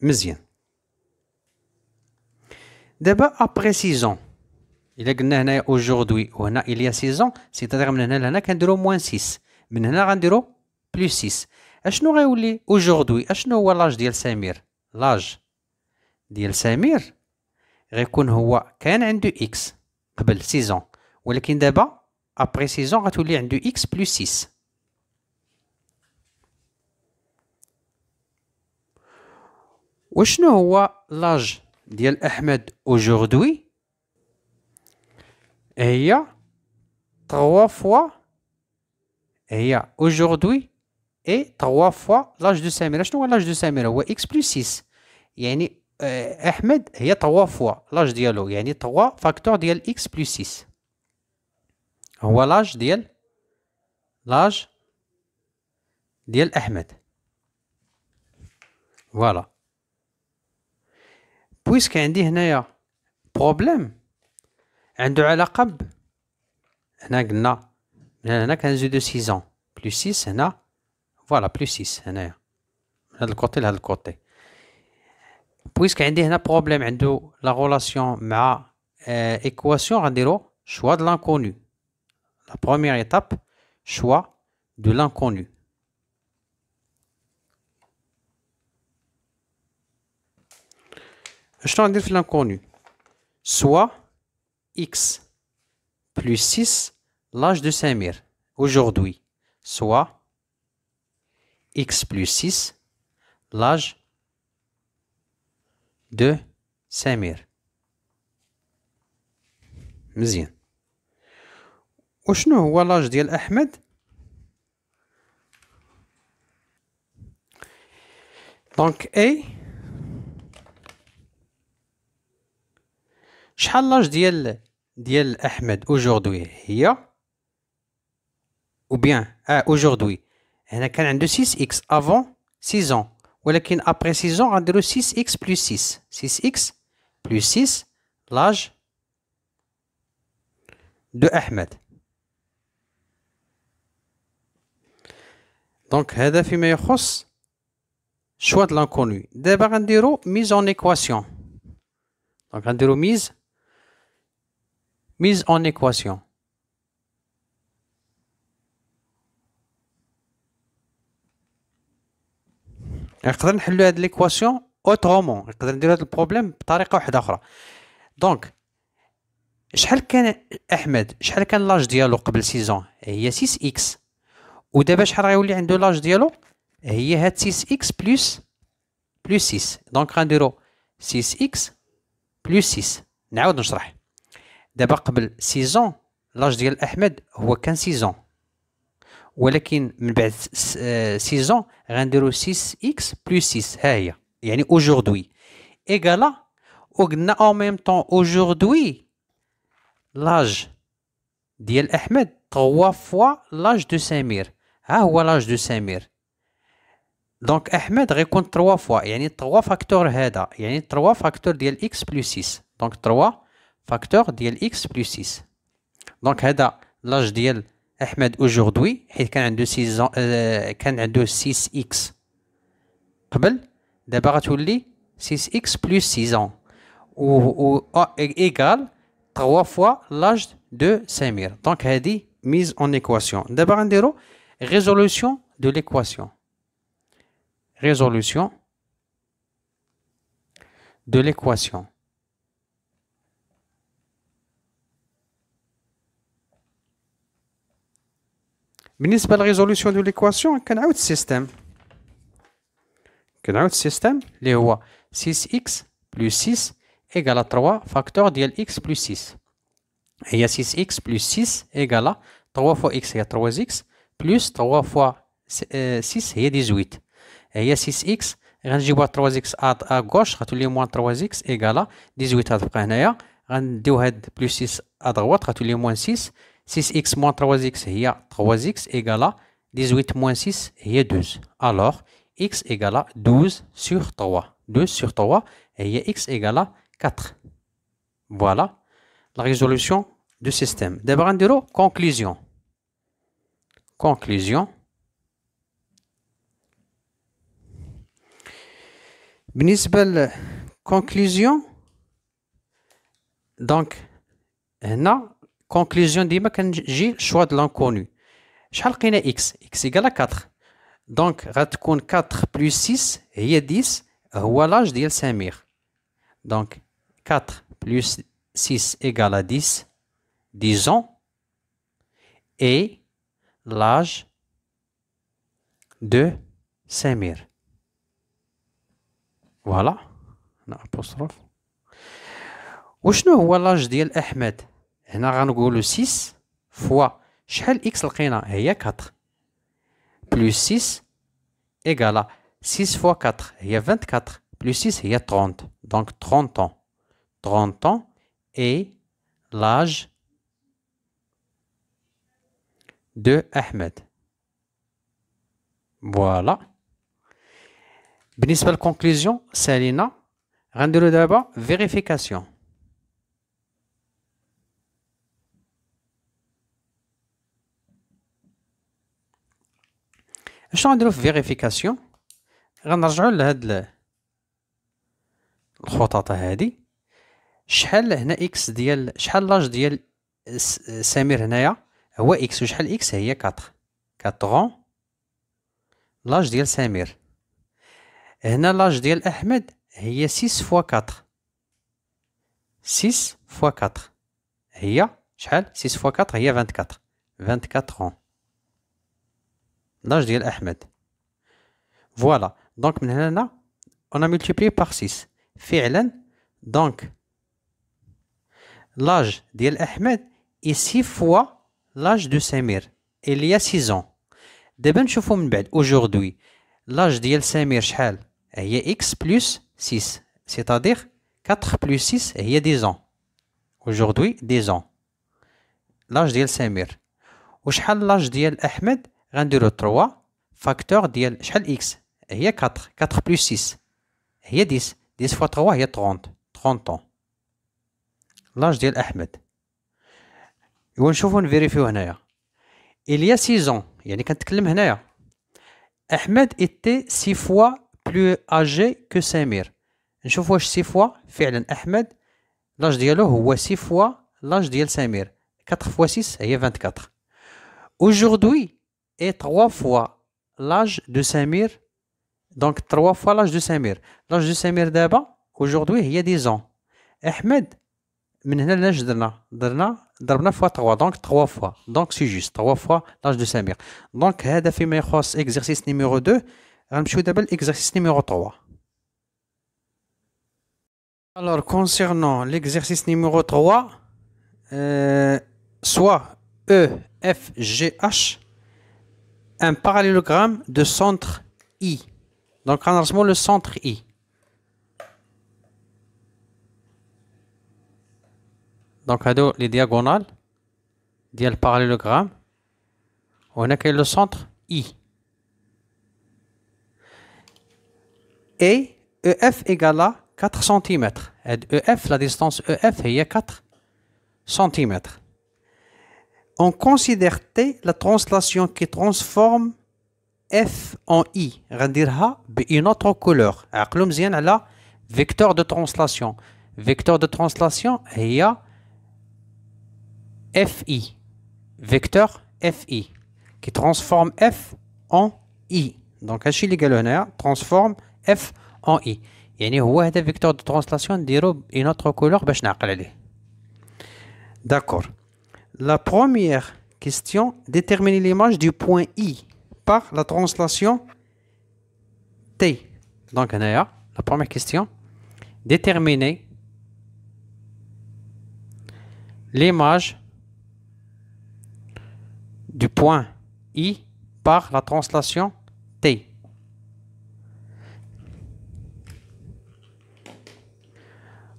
مزيان. دابا أبخي 6 ans إلا قلنا هنايا aujourd'hui وهنا il y a 6 ans سيتادير من هنا لهنا كنديرو موان 6 من هنا غنديرو بلس 6 اشنو غيولي aujourd'hui اشنو هو لاج ديال سمير لاج ديال سمير غيكون هو كان عنده اكس قبل 6 ans ولكن دابا ابري 6 ans غتولي عنده اكس بلس 6 وشنو هو لاج ديال احمد aujourd'hui هي 3 fois هي aujourd'hui et 3 fois l'âge de سمير. شنو هو l'âge de سمير؟ هو x plus 6 يعني احمد هي 3 fois l'âge ديالو يعني 3 فاكتور ديال x plus 6 هو l'âge ديال احمد. فوالا بويسك عندي هنايا بروبليم عنده علاقة هنا قلنا هنا كنزيدو 6 ans بلس 6 هنا فوالا بلس 6 هنايا من هاد الكوتي لهاد الكوتي بويسك عندي هنا بروبليم عنده لا غولاسيون مع ايكواسيون غنديرو شوا دو لانكونو لا بروميير ايتاب شوا دو لانكونو شنو غندير في لانكونو سوا x plus 6 l'âge de Samir aujourd'hui soit x plus 6 l'âge de Samir. مزيان وشنو هو لاج ديال احمد؟ دونك اي شحال لاج ديال احمد aujourd'hui هي ou bien aujourd'hui هنا كان عنده 6x avant 6 ans ولكن après 6 ans غنديرو 6x plus 6 6x plus 6 l'âge de أحمد. دونك هذا فيما يخص شوا د لانكونو. دابا غنديرو ميز اون ايكواسيون. دونك غنديرو ميز اون ايكواسيون. نقدر نحلو هاد ليكواسيون اوترومون، نقدر ندير هاد البروبليم بطريقه واحده اخرى. دونك شحال كان احمد، شحال كان لاج ديالو قبل 6 هي 6 اكس، ودابا شحال غيولي عنده لاج ديالو هي هاد 6 اكس بلس 6. دونك غنديرو 6 اكس بلس 6. نعاود نشرح. دابا قبل 6 لاج ديال احمد هو كان 6 ولكن من بعد 6 غنديرو 6 اكس بلس 6. ها هي يعني aujourd'hui ايكالا، وقلنا او ميم طون aujourd'hui لاج ديال احمد 3 فوا لاج دو سمير. ها هو لاج دو سمير. دونك احمد غيكون 3 فوا يعني 3 فاكتور هذا، يعني 3 فاكتور ديال اكس بلس 6. دونك 3 فاكتور ديال اكس بلس 6. دونك هذا لاج ديال احمد aujourd'hui حيت كان عنده 6 كان عنده 6 اكس قبل، دابا غتولي 6 اكس بلس 6 و ايكال 3 فوا لاج دو سمير. دونك هذه ميز اون ايكواسيون. دابا غنديرو ريزولوسيون دو ليكواسيون. résolution de l'équation. بالنسبة للريزولوسيون دو ليكواسيون كنعاود السيستم اللي هو 6x بلس 6 إيكالا 3 فاكتور ديال x بلس 6. هي 6x بلس 6 إيكالا 3 فوا x هي 3x بلس 3 فوا 6 هي 18. هي 6x غنجيبوها 3x ا غوش غتولي موان 3x ايكالا 18 غتبقى هنايا. غنديو هاد بلس 6 ا دغوات غتولي موان 6. 6x موان 3x هي 3x ايكالا 18 موان 6 هي 12. الوغ x ايكالا 12 سور 3. 12 سور 3 هي x ايكالا 4. فوالا لا ريزولوسيون دو سيستيم. دابا غنديرو كونكلوزيون. بالنسبة للكونكلوزيون دونك هنا conclusion ديما كنجي choix de l'inconnu. شحال لقينا x égale à 4. دونك غتكون 4 plus 6 هي 10 هو لاج ديال سمير. دونك 4 plus 6 égale à 10 10 ans et l'âge de Samir. Voilà. apostrophe. وشنو هو لاج ديال احمد؟ هنا غنقولو 6 فوا شحال اكس لقينا هي 4 بلس 6 ايكالا 6 فوا 4 هي 24 بلس 6 هي 30 دونك 30 ans 30 ans et l'âge de Ahmed. Voilà. بالنسبة للكونكلوزيون سالينا غنديرو دابا فيريفيكاسيون. اشنو غنديرو في فيريفيكاسيون؟ غنرجعو لهاد الخططة هادي. شحال هنا اكس ديال شحال لاج ديال سمير هنايا هو اكس وشحال اكس هي 4 4 لاج ديال سمير. هنا لاج ديال احمد هي 6 فوا 4 6 فوا 4 هي شحال 6 فوا 4 هي 24 24 لاج ديال احمد. فوالا دونك من هنا on a multiplié par 6 فعلا. دونك لاج ديال احمد est 6 fois l'âge de Samir il y a 6 ans. دابا نشوفو من بعد aujourd'hui لاج ديال سمير شحال هي x plus 6 c'est-à-dire 4 plus 6 هي 10 ans aujourd'hui 10 ans لاج ديال سمير. وشحال لاج ديال احمد غنديرو 3 فاكتور ديال شحال x هي 4 4 plus 6 هي 10 10 fois 3 هي 30 30 ans لاج ديال احمد. ونشوفو نفيريفيو هنايا il y a 6 ans يعني كنتكلم هنايا احمد était 6 fois plus âgé que سمير. نشوف واش 6 fois فعلا احمد لاج ديالو هو 6 fois لاج ديال سمير 4 fois 6 هي 24. aujourd'hui est 3 fois l'âge de Samir donc 3 fois l'âge de Samir. l'âge de Samir دابا aujourd'hui هي 10 ans. احمد من هنا لاش ضربنا فوا 3 دونك 3 فوا دونك سي جوست 3 فوا لاج دو سمير. دونك هذا فيما يخص اكزرسيس نيميرو 2. غنمشيو دابا لاكزرسيس نيميرو 3. Alors concernant l'exercice numéro 3 soit EFGH un parallélogramme de centre I. Donc غنرسمو le centre I. Donc هادو لي دياغونال ديال parallélogramme وهنا كاين لو سونتر I. Et EF égale à 4 cm. EF, la distance EF هي 4 cm. On considère T la translation qui transforme F en I. غنديرها بune autre couleur. عقلو مزيان على vecteur de translation. Vecteur de translation هي FI. Vecteur FI qui transforme F en I. Donc هادشي اللي قالو هنايا transforme F en I. يعني هو هذا vecteur de translation نديرو une autre couleur باش نعقل عليه. D'accord. La première question, déterminer l'image du point I par la translation T. Donc هنايا la première question, déterminer l'image du point I par la translation T.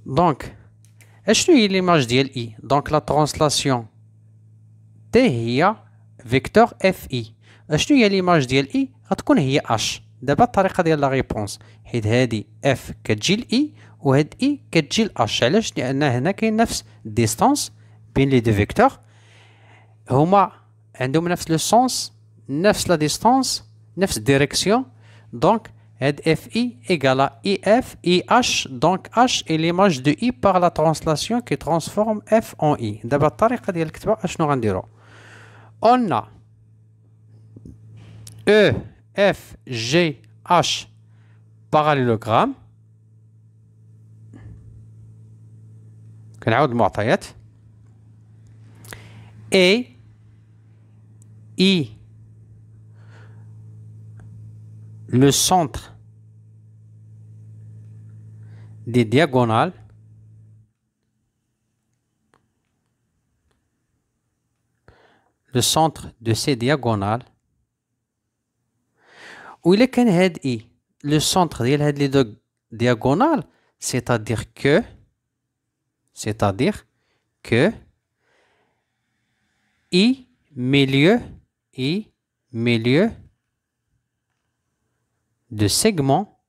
Donc, اشنو هي l'image ديال I؟ Donc la translation T هي vecteur FI. اشنو هي l'image ديال I؟ غتكون هي H. دابا الطريقة ديال لا ريبونس حيت هادي F كتجي ل I وهاد I كتجي ل H. علاش؟ لأن هنا كاين نفس ديستانس بين لي دو فيكتور هما عندهم نفس لو سونس نفس لا ديستانس نفس الديريكسيون. دونك Head FI égale à IF, IH, donc H est l'image de I par la translation qui transforme F en I. D'abord, الطريقة ديال الكتابة أشنو غنديرو؟ On a E, F, G, H parallélogramme. كنعاود المعطيات. A, I, le centre des diagonales, le centre de ces diagonales, où il est qu'un head I, le centre ديال هاد les deux diagonales, c'est-à-dire que I milieu de segment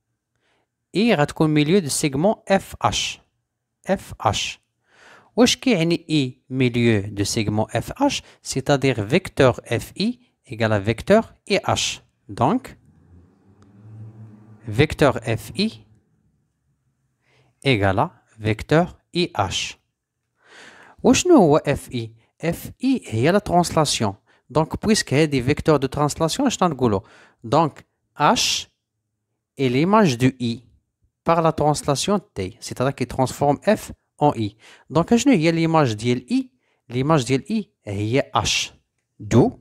I غتكون milieu de segment FH. واش كيعني I milieu de segment FH, c'est-à-dire vecteur FI égale à vecteur IH. Donc vecteur FI égale à vecteur IH. وشنو هو FI? FI هي la translation. Donc puisque هادي vecteur de translation, اش نقولوا؟ Donc H est l'image de I par la translation T, c'est-à-dire qu'il transforme F en I. Donc شنو هي l'image ديال I? L'image ديال I هي H. d'où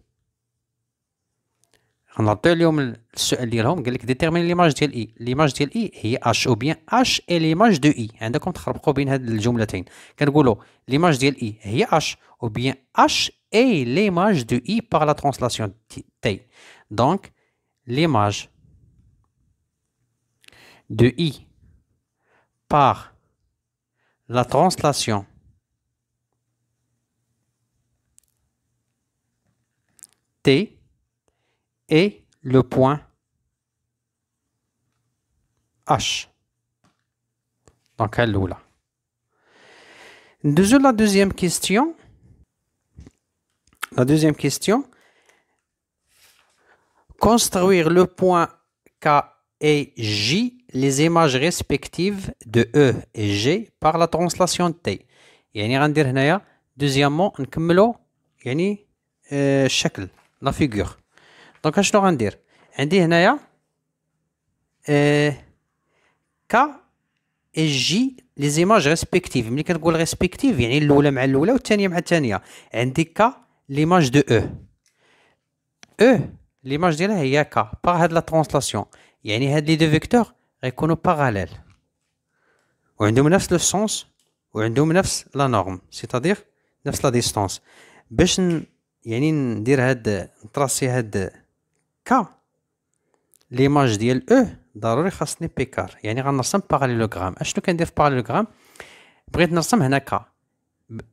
غنعطيو اليوم السؤال ديالهم قال لك détermine l'image ديال I. l'image ديال I هي H ou bien H est l'image de I. عندكم تخربقوا بين هاد الجملتين. كنقولوا l'image ديال I هي H ou bien H est l'image de I par la translation T. Donc l'image de I par la translation T est le point H. Donc, elle est là. La deuxième question. Construire le point K et J, les images respectives de E et G par la translation T. يعني غندير هنايا deuxièmement نكملو يعني الشكل la figure. Donc اشنو غندير؟ عندي هنايا K et J les images respectives. ملي كنقول respective يعني الأولى مع الأولى والثانية مع الثانية. عندي K l'image de E. E l'image ديالها هي K par هاد la translation. يعني هاد لي دو فيكتور غيكونوا باراليل وعندهم نفس لو سونس وعندهم نفس لا نورم سيتادير نفس لا ديستانس. باش يعني ندير هاد نطراسي هاد كا ليماج ديال او ضروري خاصني بيكار يعني غنرسم باراليلوغرام. اشنو كندير في باراليلوغرام؟ بغيت نرسم هنا كا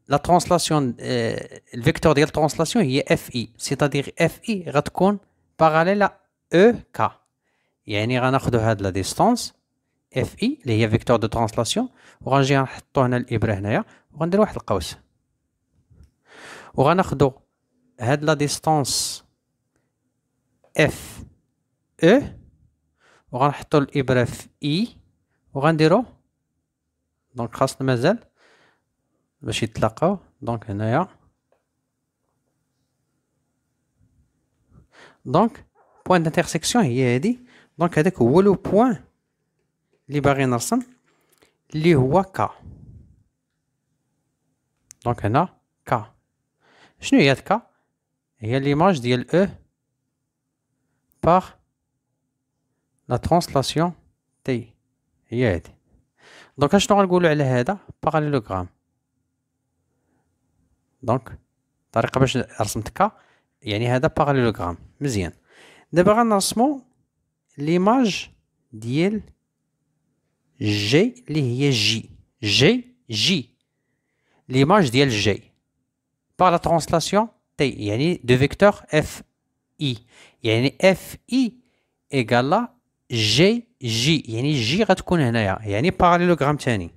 لا ترانسلاسيون الفيكتور ديال الترانسلاسيون هي اف اي سيتادير اف اي غتكون باراليل او كا يعني غناخدو هاد لا ديستانس اف اي اللي هي فيكتور دو ترانسلاسيون وغنجي نحطو هنا الابره هنايا وغندير واحد القوس وغناخدو هاد لا ديستانس اف او وغنحطو الابره في اي وغنديرو دونك خاصنا مازال باش يتلاقاو. دونك هنايا دونك بوين دانترسيكسيون هي هادي. دونك هذاك هو لو بوين اللي باغي نرسم اللي هو كا. دونك هنا كا شنو هي كا؟ هي ليماج ديال او باغ لا ترانسلاسيون تي هي هادي. دونك اشنو غنقولو على هذا؟ باراليلوغرام. دونك الطريقه باش رسمت كا يعني هذا باراليلوغرام مزيان. دابا غنرسمو ليماج ديال جي اللي هي جي ليماج ديال جي باغ لا ترانسلاسيون تي يعني دو فيكتور اف اي يعني اف اي ايكالا جي يعني جي غتكون هنايا يعني باراليلوغرام تاني.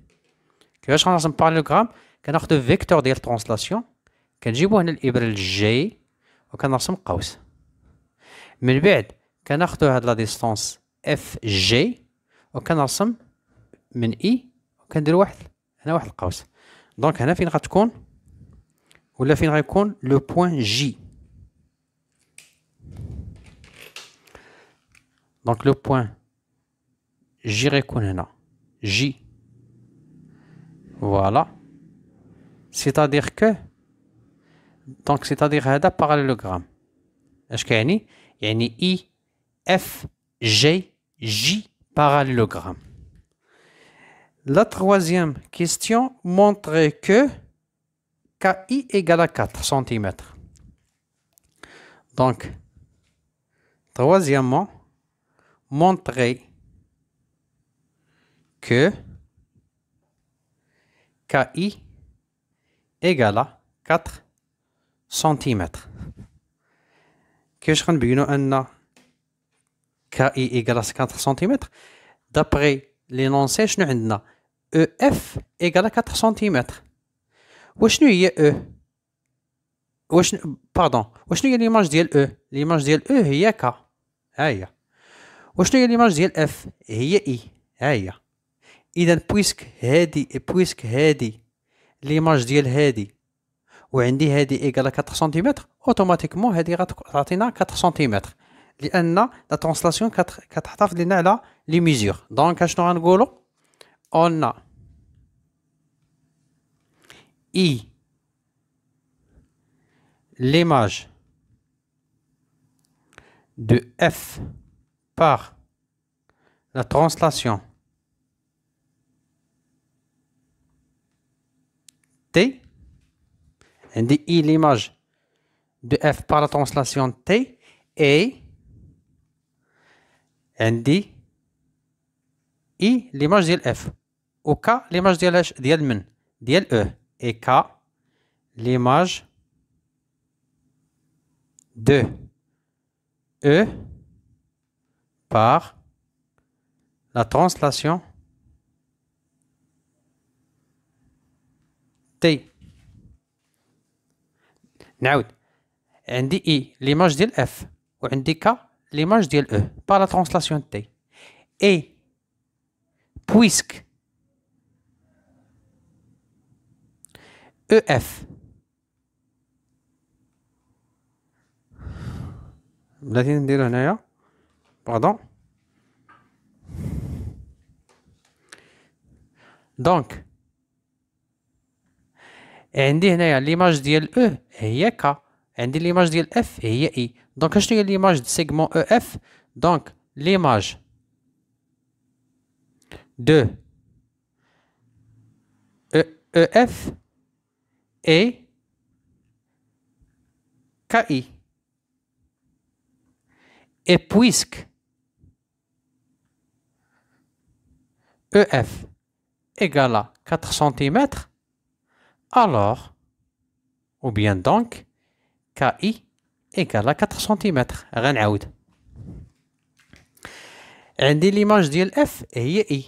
كيفاش غنرسم باراليلوغرام؟ كناخدو فيكتور ديال ترانسلاسيون كنجيبو هنا الابره الجي وكنرسم قوس من بعد كناخدو هاد لا ديستانس اف جي وكنرسم من اي وكندير واحد هنا واحد القوس. دونك هنا فين غتكون ولا فين غيكون لو بوين جي. دونك لو بوين جي غيكون هنا جي. فوالا سيتادير كو دونك سيتادير هذا باراليلوغرام. اش كيعني؟ يعني اي اف جي جي parallélogramme. La troisième question montrait que KI égale à 4 cm. Donc, troisièmement, montrer que KI égale à 4 cm. كيفاش غنبينوا أن KI égale à 4 cm. D'après l'énoncé, شنو عندنا EF égale à 4 cm. وشنو هي E؟ وشنو هي l'image ديال E؟ l'image ديال E هي K. ها هي. وشنو هي l'image ديال F؟ هي I. ها هي. إذا بويسك هادي l'image ديال هادي وعندي هادي égale à 4 cm، اوتوماتيكمون هادي غتعطينا 4 cm. لأن لا ترانسلاسيون كتحتفظ لنا على لي ميزور. دونك اشنو غنقولو؟ اون اي l'image de F par la translation T. عندي I l'image de F par la translation T et عندي I l'image ديال F و K l'image ديال من ديال E et K l'image de E par la translation T. نعاود عندي I l'image ديال F وعندي K l'image ديال E par la translation T. Et puisque EF بلاتي نديرو هنايا باردون. دونك عندي هنايا ليماج ديال او هي ك، عندي ليماج ديال اف هي اي. دونك اشنو هي ليماج دو سيغمون او اف؟ دونك ليماج دو او اف اي كي. Et puisque EF égale à 4 cm, alors, ou bien donc, KI égale à 4 cm. غنعاود. عندي l'image ديال F هي I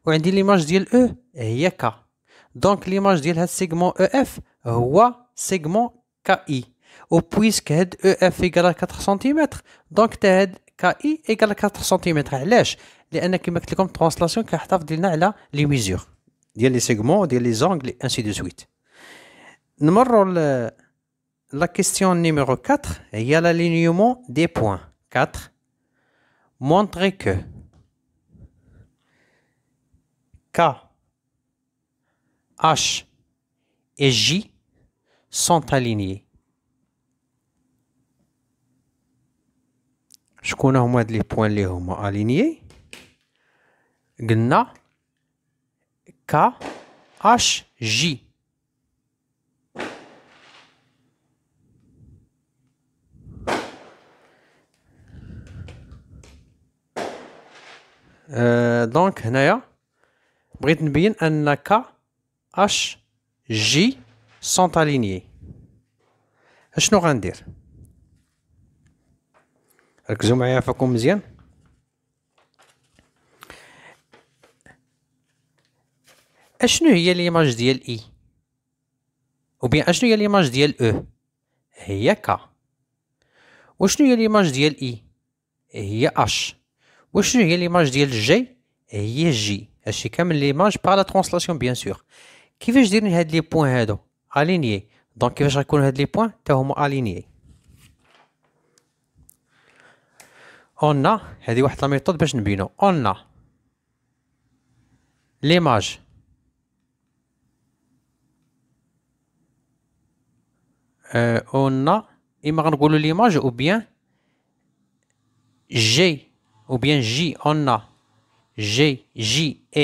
وعندي l'image ديال E هي K. donc l'image ديال هاد السيغمون EF هو سيغمون KI. و بويسك هاد EF égale à 4 cm دونك تا هاد KI égale à 4 cm. علاش؟ لأن كما قلت لكم الترانسلاسيون كيحتفظ لنا على لي ميزور ديال لي سيغمون ديال لي زونغل انسي دو سويت. نمروا لا كيستيون نيميرو 4 هي l'alignement des points. 4 montrer que K, H et J sont alignés. شكون هما هاد لي بوين اللي هما الينيي؟ قلنا ك اش جي. دونك هنايا بغيت نبين ان ك اش جي سونت الينيي. اشنو غندير؟ ركزوا معايا فيكم مزيان. اشنو هي ليماج ديال اي او بيان اشنو هي ليماج ديال او؟ هي ك. وشنو هي ليماج ديال اي؟ هي اش. وشنو هي ليماج ديال جي؟ هي جي. هادشي كامل ليماج باغ لا ترانسلاسيون بيان سور. كيفاش ديرني هاد لي بوين هادو الينيي؟ دونك كيفاش غيكونوا هاد لي بوين حتى هما الينيي؟ اون هادي واحد لا ميثود باش نبينو. اون ليماج اون اما غنقولوا ليماج او بيان جي ou bien J, on a J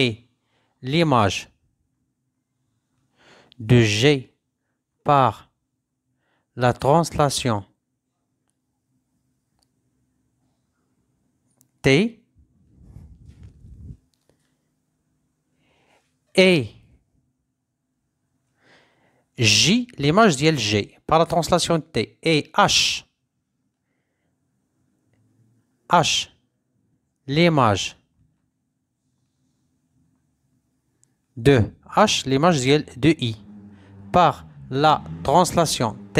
est l'image de G par la translation T et J, l'image d'IL G par la translation T et H, l'image de H, l'image de I par la translation T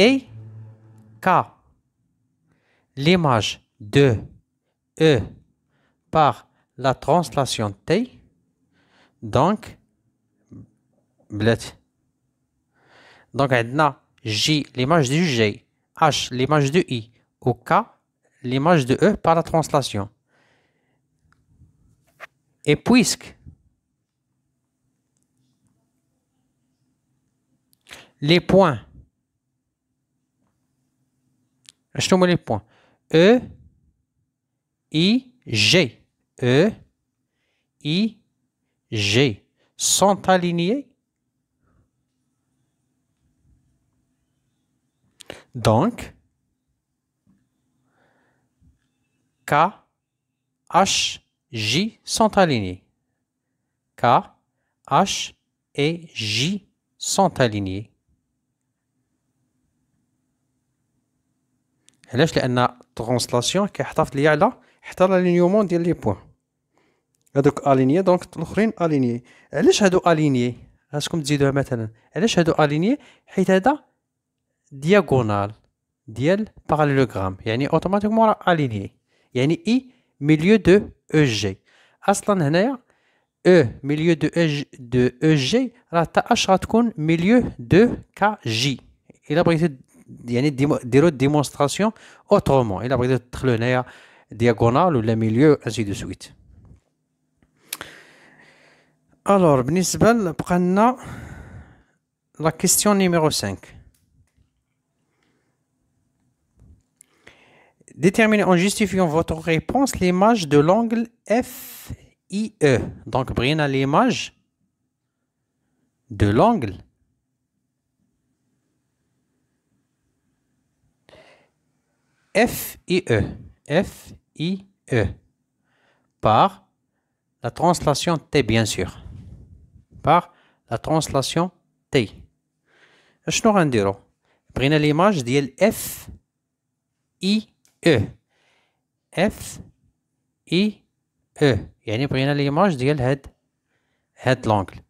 et K, l'image de E par la translation T. Donc, on a J, l'image de G, H, l'image de I, ou K, l'image de E par la translation. Et puisque les points, achetons les points, E, I, G, E, I, G sont alignés. Donc, K, H, J sont alignés. K, H et J sont alignés. علاش؟ لأن ترانسلاسيون كيحتفظ لي على حتى الالينيومون ديال لي بوين. هادوك الينيي دونك الاخرين الينيي. علاش هادو الينيي؟ خاصكم تزيدوها مثلا. علاش هادو الينيي؟ حيت هذا دياغونال ديال باراليلوغرام، يعني اوتوماتيكمون راه الينيي. يعني اي ميليو دو او جي. اصلا هنايا او ميليو دو او جي راه تا اش غتكون ميليو دو كا جي. الا بغيتو يعني ديروا ديمونستراسيون اوترومون، الا بغيتو تدخلوا هنايا دياغونال ولا ميليو انسي دو سويت. الوغ بالنسبه بقى لنا لا كيستيون نيميرو 5. Déterminez en justifiant votre réponse l'image de l'angle FIE. Donc, brinez l'image de l'angle FIE. FIE. Par la translation T, bien sûr. Par la translation T. شنو غنديرو؟ بغينا l'image ديال FIE. FIE. يعني بغينا l'image ديال هاد لونغل.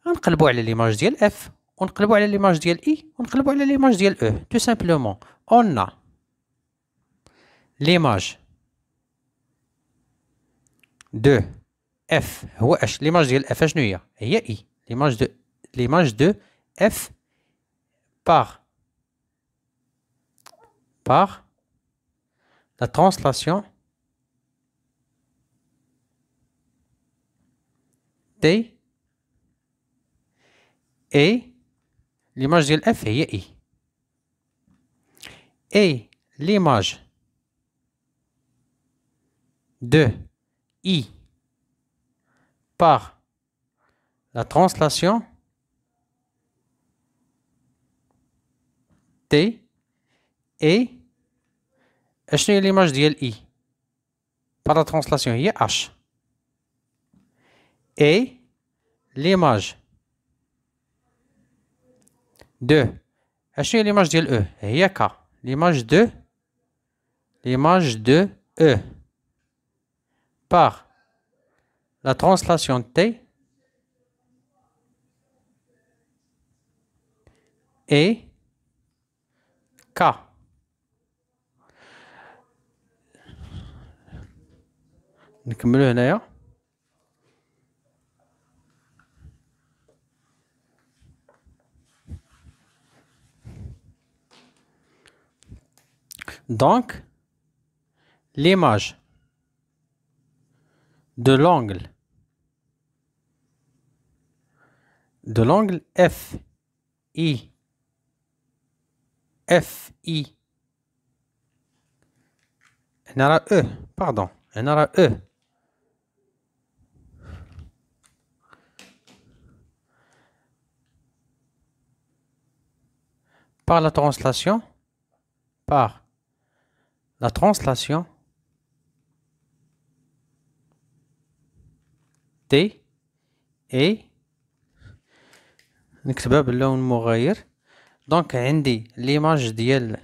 غنقلبو على l'image ديال F ونقلبو على l'image ديال I ونقلبو على l'image ديال E. Tout simplement. On a l'image de F. هو اش؟ l'image ديال F شنو هي؟ هي I. l'image de F par la translation T et l'image de F est I. Et l'image de I par la translation T et شنو هي l'image ديال I par la translation هي H. Et l'image de شنو هي l'image ديال E هي K. l'image de E par la translation T et K. نكملو هنايا. Donc, l'image de l'angle FI نرى E pardon نرى E par la translation T et نكتبها باللون المغاير. دونك عندي ليماج ديال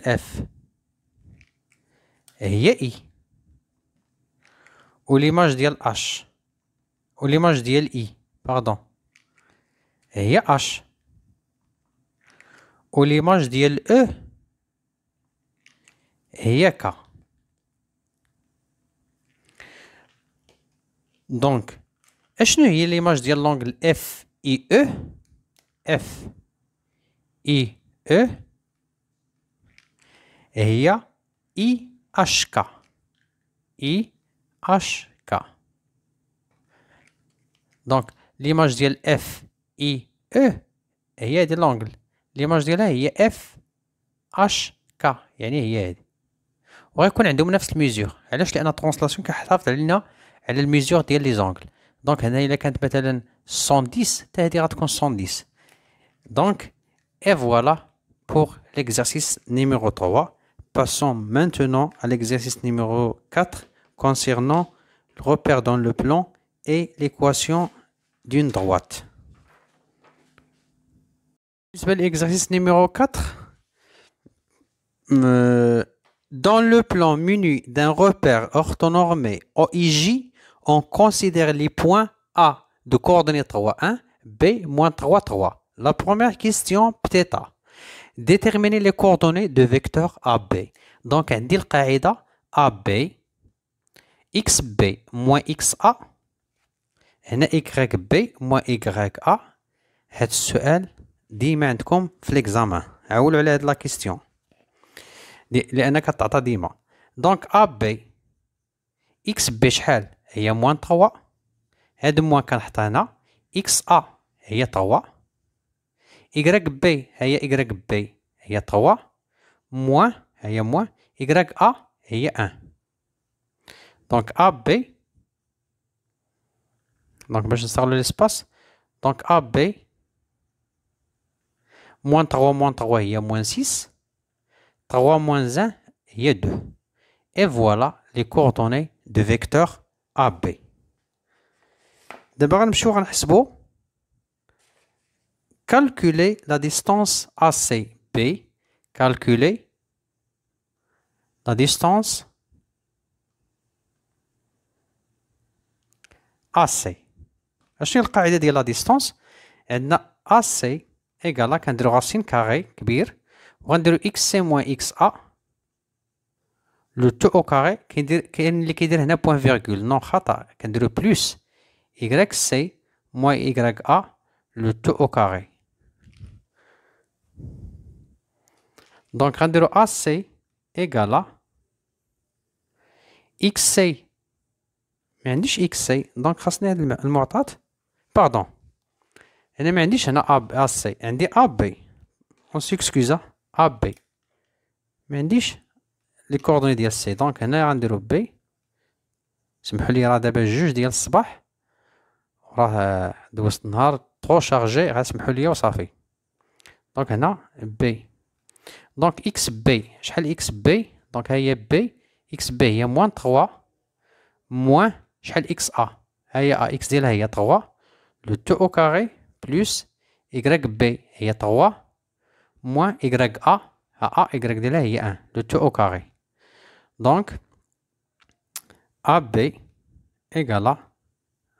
F هي I وليماج ديال H وليماج ديال I باردون هي H وليماج ديال E هي K. دونك اشنو هي ليماج ديال لونغل اف اي او هي اي اش كا. دونك ليماج ديال اف اي او هي هادي لونغل، ليماج ديالها هي اف اش كا، يعني هي هادي، وغيكون عندهم نفس الميزور. علاش؟ لان الترانسلاسيون كيحافظ علينا على الميزور ديال لي زونغل. دونك هنا الا كانت مثلا 110 حتى هادي غتكون 110. دونك et voilà pour l'exercice numéro 3. Passons maintenant à l'exercice numéro 4 concernant le repère dans le plan et l'équation d'une droite. L'exercice numéro 4. Dans le plan muni d'un repère orthonormé OIJ, on considère les points A de coordonnées 3, 1, B, moins 3, 3. La première question, peut-être. Déterminer les coordonnées de vecteur AB. Donc, on dit le qaïda AB, XB moins XA, YB moins YA. هاد السؤال ديما عندكم في l'examen. عاولوا على هاد لا كيستيون لأنك تعطى ديما. دونك AB XB شحال؟ هي موان 3. هاد موان كنحطها هنا. XA هي 3. YB هي YB هي 3. موان هي موان. YA هي 1. دونك AB. دونك باش نستغلو ليسباس. دونك AB moins 3 moins 3 هي moins 6. 3 moins 1 هي 2. Et voilà les coordonnées de vecteur AB. دابا غنمشيو غنحسبو. Calculer la distance ACB. Calculer la distance AC. اشنو هي القاعدة ديال لا ديستانس؟ عندنا AC إيكالا كنديرو راسين كاري كبير وغنديرو XC موان XA. لو تو او كاري كاين اللي كيدير هنا بوان فيرغول، نو خطأ، كنديرو بلوس YC موان YA لو تو او كاري. دونك غنديرو AC إيكالا XC. معنديش XC دونك خاصني هاد المعطاة. باردون، أنا معنديش هنا AC، عندي AB. اون سيكسكوزا AB، معنديش لي كوردوني ديال C. دونك هنا غنديرو بي. سمحولي راه دابا 2 ديال الصباح وراه دوزت النهار طرو شارجي، غاسمحوليا وصافي. دونك هنا بي. دونك إكس بي شحال؟ إكس بي دونك ها هي بي. إكس بي هي موان 3 موان شحال؟ إكس أ، ها هي أ إكس ديالها هي 3 لو تو أو كاري بلوس إكغيك بي هي 3 موان إكغيك أ، ها أ إكغيك ديالها هي 1 لو تو أو كاري. دونك أ بي إيكالا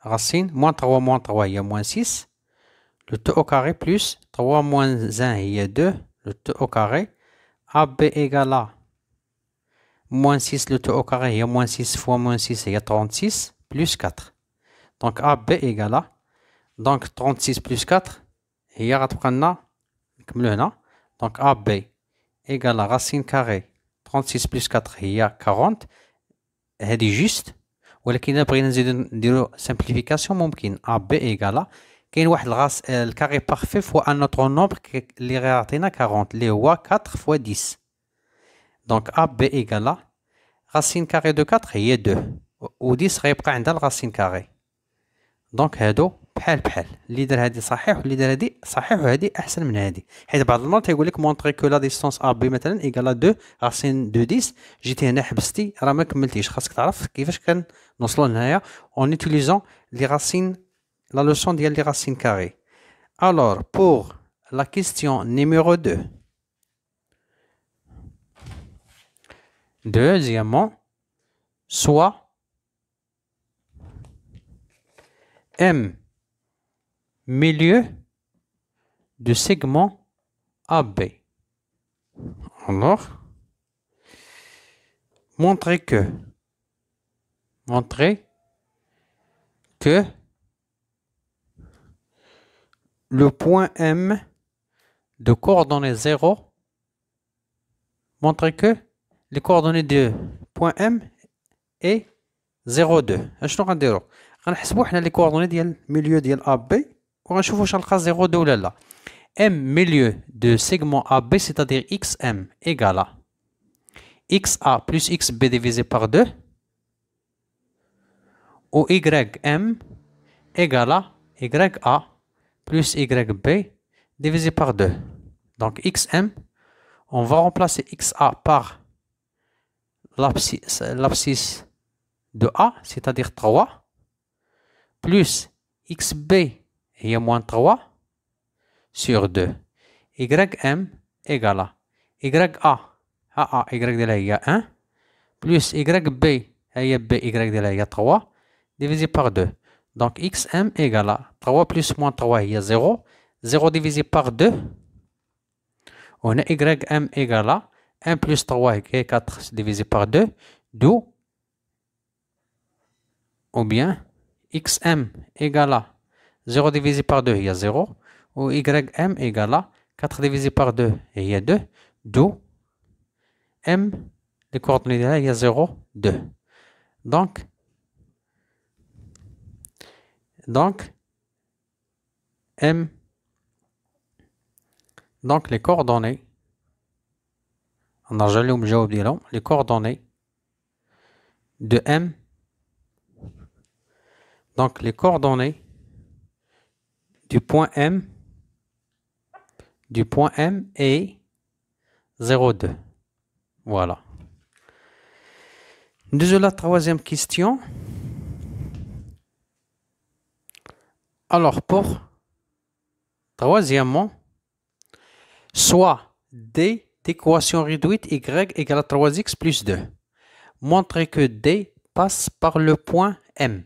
راسين موان 3 موان 3 هي موان 6 لو تو أو كاري بلوس 3 موان 1 هي 2 لو تو أو كاري. أ بي إيكالا moins 6 le tout au carré, il y a moins 6 fois moins 6, il y a 36 plus 4. Donc AB égale à, donc 36 plus 4, il y a comme le هنا. Donc AB égale à racine carrée 36 plus 4 هي 40. هذه juste. ولكن إذا بغينا نزيدو نديرو simplification ممكن AB égale كاين واحد الكاري بارفي فوا ان اوتر نومبر اللي غيعطينا 40 اللي هو 4 فوا 10. دونك AB égale racine carrée de 4 هي 2 و 10 غيبقى عندها الراسين كاري. دونك هادو بحال بحال اللي دار هادي صحيح واللي دار هادي صحيح وهادي احسن من هادي، حيت بعض المرات تيقول لك مونطري كو لا ديستونس ا بي مثلا ايكال 2 راسين دو 10. جيتي هنا حبستي راه ما كملتيش، خاصك تعرف كيفاش كنوصلوا لهنايا اون اوتيليزون لي راسين لا لوسون ديال لي راسين كاري. الوغ بور لا كيستيون نيميرو 2. Deuxièmement, soit M milieu du segment AB. Alors, montrer que le point M de coordonnées 0, montrer que les coordonnées de point M est 0, 2. اشنو غنديرو؟ غنحسبو حنا لي كوردوني ديال ميليو ديال ا بي وغنشوفو واش غنلقى 0 2 ولا لا. M milieu de segment AB, c'est-à-dire XM égale à XA plus XB divisé par 2 ou YM égale à YA plus YB divisé par 2. Donc XM, on va remplacer XA par l'abscisse de A, c'est-à-dire 3, plus XB est moins 3 sur 2. YM égale à YA, AA, Y de la y a 1, plus YB, B, Y de la y a 3, divisé par 2. Donc XM égale à 3 plus moins 3, il y a 0. 0 divisé par 2. On a YM égale à 1 plus 3 qui est 4 divisé par 2. D'où, ou bien, XM égale à 0 divisé par 2, il y a 0. Ou YM égale à 4 divisé par 2, et il y a 2. D'où, M, les coordonnées là, il y a 0, 2. Donc, M, donc les coordonnées, on a les coordonnées de M, donc les coordonnées du point M est 0, 2. Voilà. Deuxième, la troisième question. Alors, pour troisièmement, soit D d'équation réduite y égale à 3x plus 2. Montrer que D passe par le point M.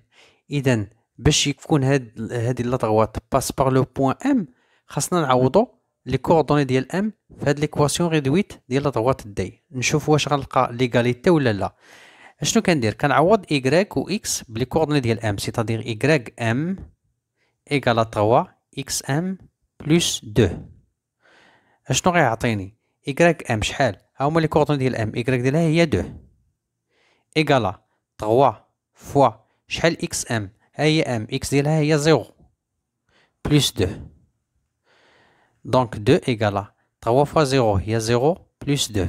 إذن باش يكون هذه اللاطغوات passe par le point M خاصنا نعوضو les coordonnées ديال M في هذه l'équation réduite ديال لاطغوات D. نشوفوا واش غنلقى ليغاليتي ولا لا. اشنو كندير؟ كنعوض Y و X بلي coordonnées ديال M, c'est-à-dire YM égale à 3 XM plus 2. اشنو غيعطيني؟ YM شحال؟ ها هما لي coordonnées ديال M. Y ديالها هي 2 égale à 3 fois شحال XM؟ ها هي M. X ديالها هي 0 plus 2. Donc 2 égale à 3 fois 0 هي 0 plus 2.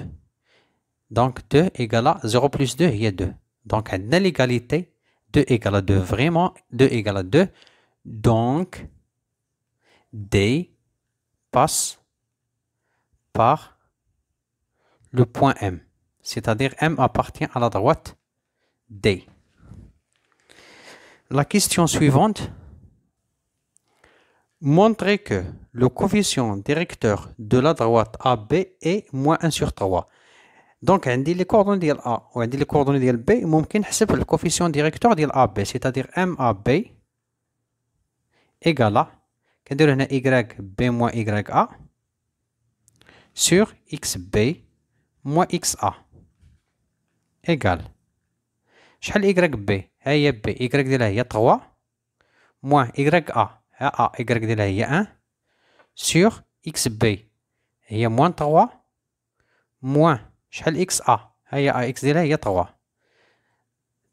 Donc 2 égale à 0 plus 2 هي 2. Donc عندنا l'égalité 2 égale à 2. Vraiment 2 égale à 2. Donc D passe par le point M. C'est-à-dire M appartient à la droite D. La question suivante. Montrer que le coefficient directeur de la droite AB est moins 1 sur 3. Donc, عندي les coordonnées ديال A وعندي les coordonnées ديال B. ممكن نحسب le coefficient directeur ديال AB, c'est-à-dire MAB égale à كنديرو هنا YB moins YA sur XB moins XA. égal شحال y b ها هي b y ديالها هي 3 moins y a ها a y ديالها هي 1 sur x b هي moins 3 moins شحال x a ها هي a x ديالها هي 3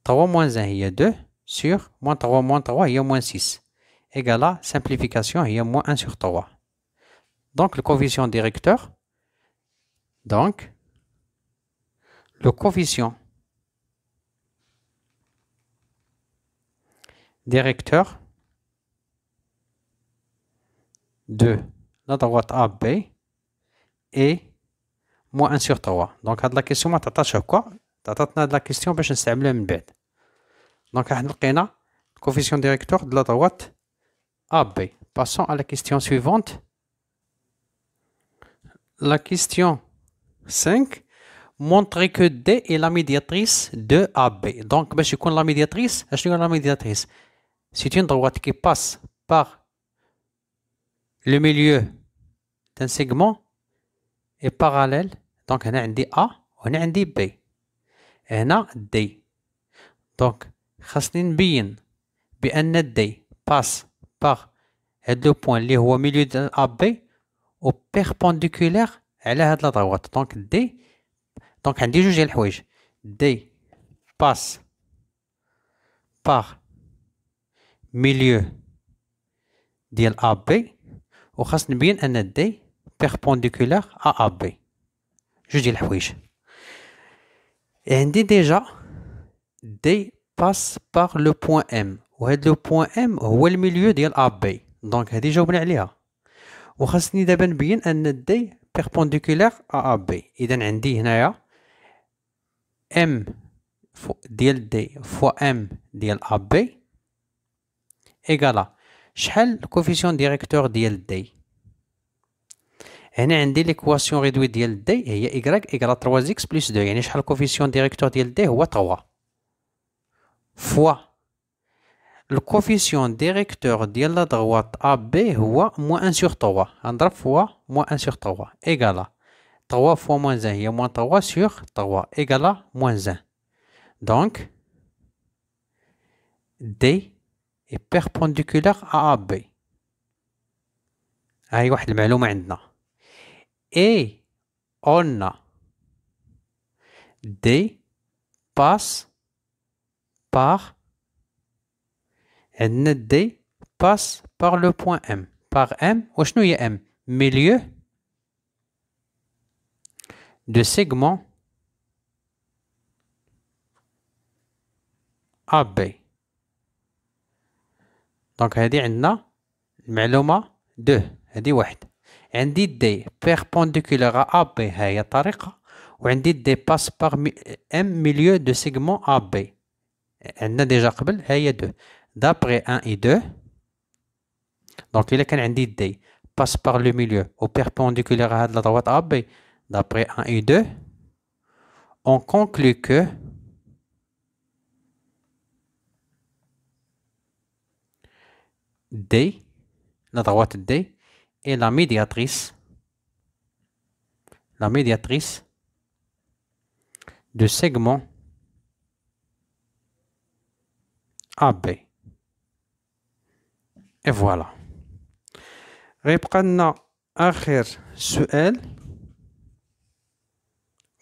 3 moins 1 هي 2 sur moins 3 moins 3 هي moins 6 égale à simplification هي moins 1 sur 3 donc le coefficient directeur donc le coefficient directeur de la droite AB est moins 1 sur 3. Donc, هاد la question ما تعطاتش هكا تعطاتنا هاد la question باش نستعملها من بعد. Donc, احنا لقينا le coefficient directeur de la droite AB. Passons à la question suivante. La question 5. Montrer que D est la médiatrice de AB. Donc, باش يكون la médiatrice, اشنو هي la médiatrice? C'est une droite qui passe par le milieu d'un segment est parallèle. Donc, هنا عندي A وهنا عندي B. هنا D. Donc, خاصني نبين بأن D passe par هاد لو بوان اللي هو milieu de AB و perpendiculaire على هاد لا droite. Donc, D. Donc, عندي جوج ديال الحوايج. D passe par milieu ديال AB و خاص نبين أن D perpendiculaire à AB. جوج ديال الحوايج. عندي ديجا D passe par le point M وهاد لو point M هو الميليو ديال AB. دونك هادي جاوبنا عليها. وخاصني دابا نبين أن D perpendiculaire à AB. إذا عندي هنايا M ديال D فوا M ديال AB إيكالا شحال الكوفيسيون ديريكتور ديال D. هنا عندي ليكواسيون ريدوي ديال D هي y إيكالا 3x بلس 2 يعني شحال الكوفيسيون ديريكتور ديال D هو 3 فوا الكوفيسيون ديريكتور ديال لا دروات AB هو موان 1 سور 3 غنضرب فوا موان 1 سور 3 إيكالا 3 فوا موان 1 هي موان 3 سور 3 إيكالا موان 1 دونك D est perpendiculaire à AB. هاي واحد المعلومة عندنا. Et on a D passe par عندنا D passe par le point M. Par M وشنو هي M؟ milieu de segment AB. دونك هادي عندنا المعلومة 2 هادي واحد. عندي D perpendiculaire à AB هاهي الطريقة وعندي D passe par M milieu de segment AB. عندنا ديجا قبل هاهي 2 d'après 1 et 2. دونك إلا كان عندي D passe par le milieu au perpendiculaire à la droite AB d'après 1 et 2 on conclut que D, la droite D, est la médiatrice de segment AB. Et voilà. غيبقى لنا آخر سؤال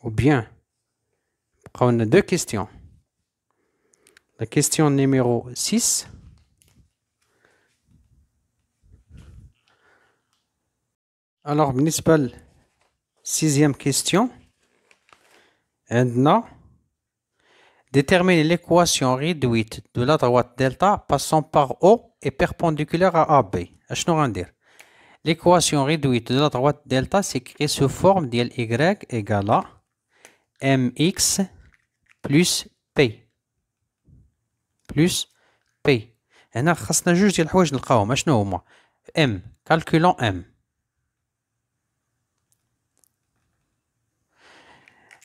ou bien بقاو لنا 2 questions. La question numéro 6. Alors, بالنسبة ل 6e question, عندنا déterminer l'équation réduite de la droite delta passant par O et perpendiculaire à AB. أشنو غندير؟ L'équation réduite de la droite delta s'écrit sous forme ديال y égale à mx plus p. هنا خاصنا جوج ديال الحوايج نلقاوهم. أشنو هما؟ m calculons m.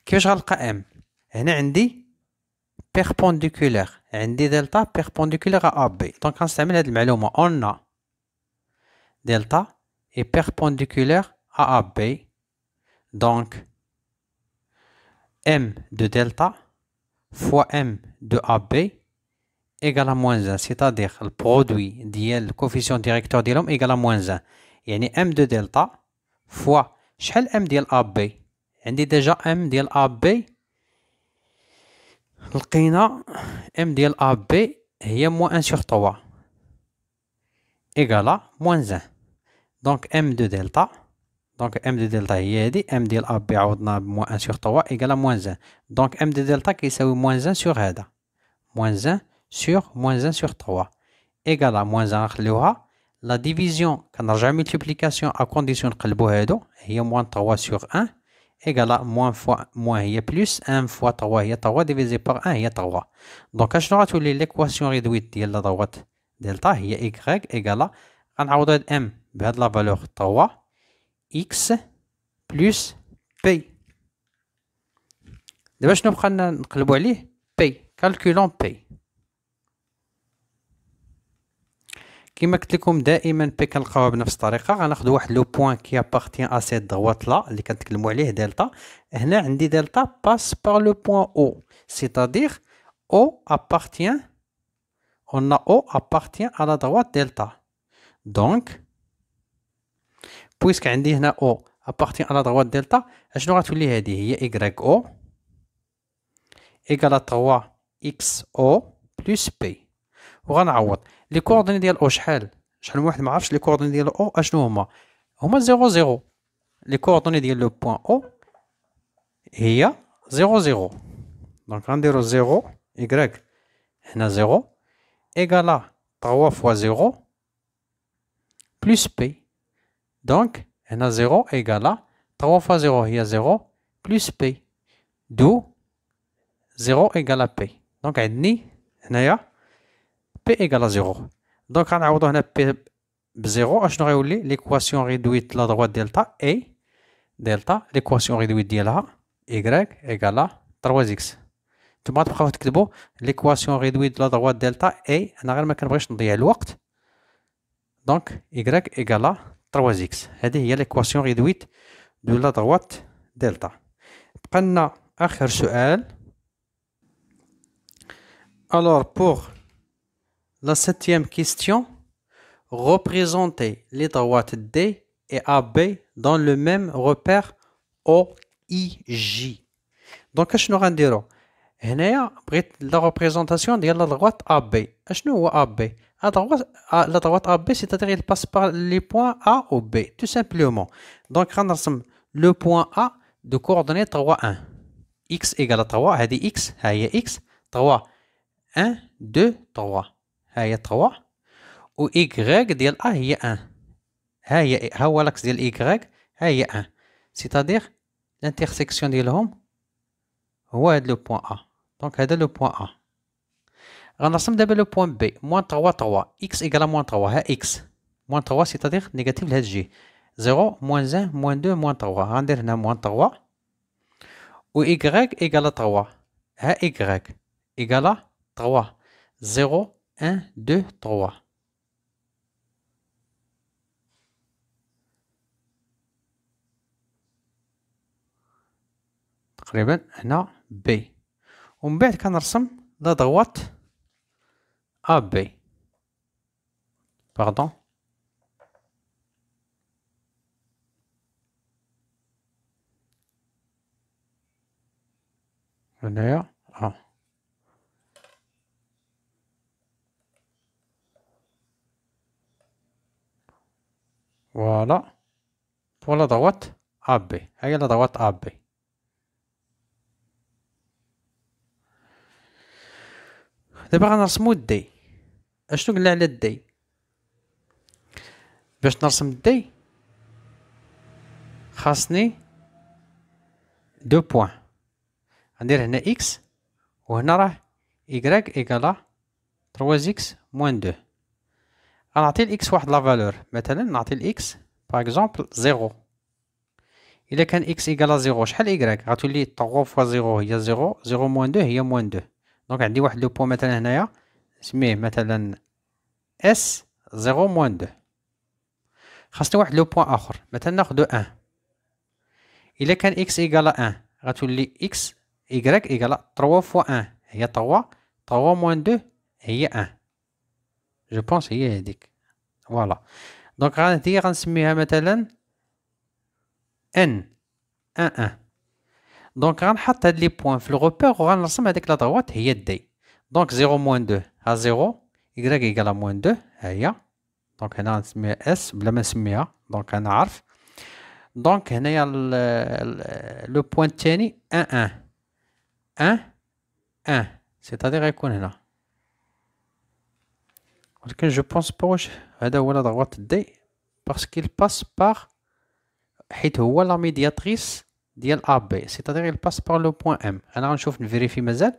كيفاش غنلقى ام؟ هنا عندي perpendiculaire عندي دلتا perpendiculaire à AB. دونك غنستعمل هاد المعلومة on a delta est perpendiculaire à AB. Donc m de delta fois M de AB égale à moins 1. C'est-à-dire le produit ديال le coefficient directeur ديالهم égale à moins 1. يعني M de delta fois شحال M ديال AB. عندي déjà M ديال AB. لقينا M ديال AB هي moins 1 sur 3 égale à moins 1. Donc M de delta. Donc M de delta هي هادي. M ديال AB عوضنا ب moins 1 sur 3 égale à moins 1. Donc M de delta كيساوي moins 1 sur هذا. Moins 1 sur moins 1 sur 3 égale à moins 1 نخليوها. La division كنرجع multiplication à condition نقلبو هادو هي moins 3 sur 1 égale à moins fois moins هي plus 1 fois 3 هي 3 divisé par 1 هي 3. Donc اشنو غتولي l'équation réduite ديال لا droite delta هي y égale à غنعوض هاد m بهاد لا valeur 3 x plus p. دابا شنو بقى نقلبو عليه p. calculons p. كما قلت لكم دائما بي كنلقاوها بنفس الطريقه. غناخذ واحد لو بوين كي ابارتيان ا سيت دروات لا اللي كنتكلموا عليه دلتا. هنا عندي دلتا باس بار لو بوين او سيتادير او ابارتيان on a O appartient à la droite delta. Donc puisque عندي هنا O appartient à la droite delta اشنو غتولي هذه هي y O égale à 3xO plus P. وغنعوض لي كوردوني ديال او شحال من واحد ما عرفش لي كوردوني ديال او اشنو هما 0 0. لي كوردوني ديال لو بوين او هي 0 0. دونك غنديرو 0 y هنا 0 égale 3 fois 0 plus p. دونك هنا 0 égale 3 fois 0 هي 0 plus p. دو 0 égale p. دونك عندني هنايا P égale à 0. Donc, on a P ب 0. اشنو غيولي l'équation réduite la droite delta et delta l'équation réduite ديالها y égale à 3x. نتوما تبقاو تكتبوا l'équation réduite la droite delta et انا غير ما كنبغيش نضيع الوقت. donc y égale à 3x. هذه هي l'équation réduite de la droite delta. بقى لنا آخر سؤال. Alors pour la septième question, représentez les droites D et AB dans le même repère OIJ. Donc, اشنو غنديرو هنايا بغيت la représentation ديال la droite AB. اشنو هو AB؟ la droite AB c'est-à-dire il passe par les points A ou B, tout simplement. Donc, غنرسم le point A de coordonnées 3 1. X égale à 3, هذه X, ها هي X 3 1 2 3. هي 3 و y ديال A هي 1. ها هو لاكس ديال y ها هي 1. c'est-à-dire l'intersection ديالهم هو هاد لو بوين A. دونك هذا لو بوين A. غنرسم دابا لو بوين B moins 3 3 x égale à moins 3 ها x moins 3 c'est-à-dire négatif لهاد الجي 0 moins 1 moins 2 moins 3 غندير هنا moins 3 و y égale à 3 ها y égale à 3 0 1 2 3. تقريبا هنا B. ومن بعد كنرسم لا droite AB. Pardon. هنايا Voilà. Pour la droite AB. هي la droite AB. دابا غنرسمو الدي. اشنو قلنا على الدي؟ باش نرسم الدي خاصني دو بوين. غندير هنا اكس وهنا راه y إيكالا 3x موان 2. غنعطي الاكس واحد لا فالور، مثلا نعطي الاكس باغ اكزومبل 0. الا كان اكس إيكالا 0 شحال y؟ غتولي 3 فوا 0 هي 0 0 موان 2 هي موان 2. دونك عندي واحد لو بوين مثلا هنايا نسميه مثلا اس 0 موان 2. خاصني واحد لو بوين اخر مثلا ناخدو 1. الا كان اكس إيكالا 1 غتولي اكس y إيكالا 3 فوا 1 هي 3 3 موان 2 هي 1 جو بونس هي هذيك فوالا. دونك هذه غنسميها مثلا ان 1. دونك غنحط هاد لي بوين في الغوبير وغنرسم هذيك لا دروات هي دي. دونك 0 موان 2 ها 0 y ايكال موان 2 ها هي. دونك هنا غنسميها اس بلا ما نسميها دونك انا عارف. دونك هنايا لو بوين الثاني 1 1 سيتادير غيكون هنا، ولكن جو بونس با واش هذا هو لا دروات دي باسكو باس باغ حيت هو لا ميدياتريس ديال ا بي سيتادير il passe par le point ام. انا غنشوف نفيريفي مازال.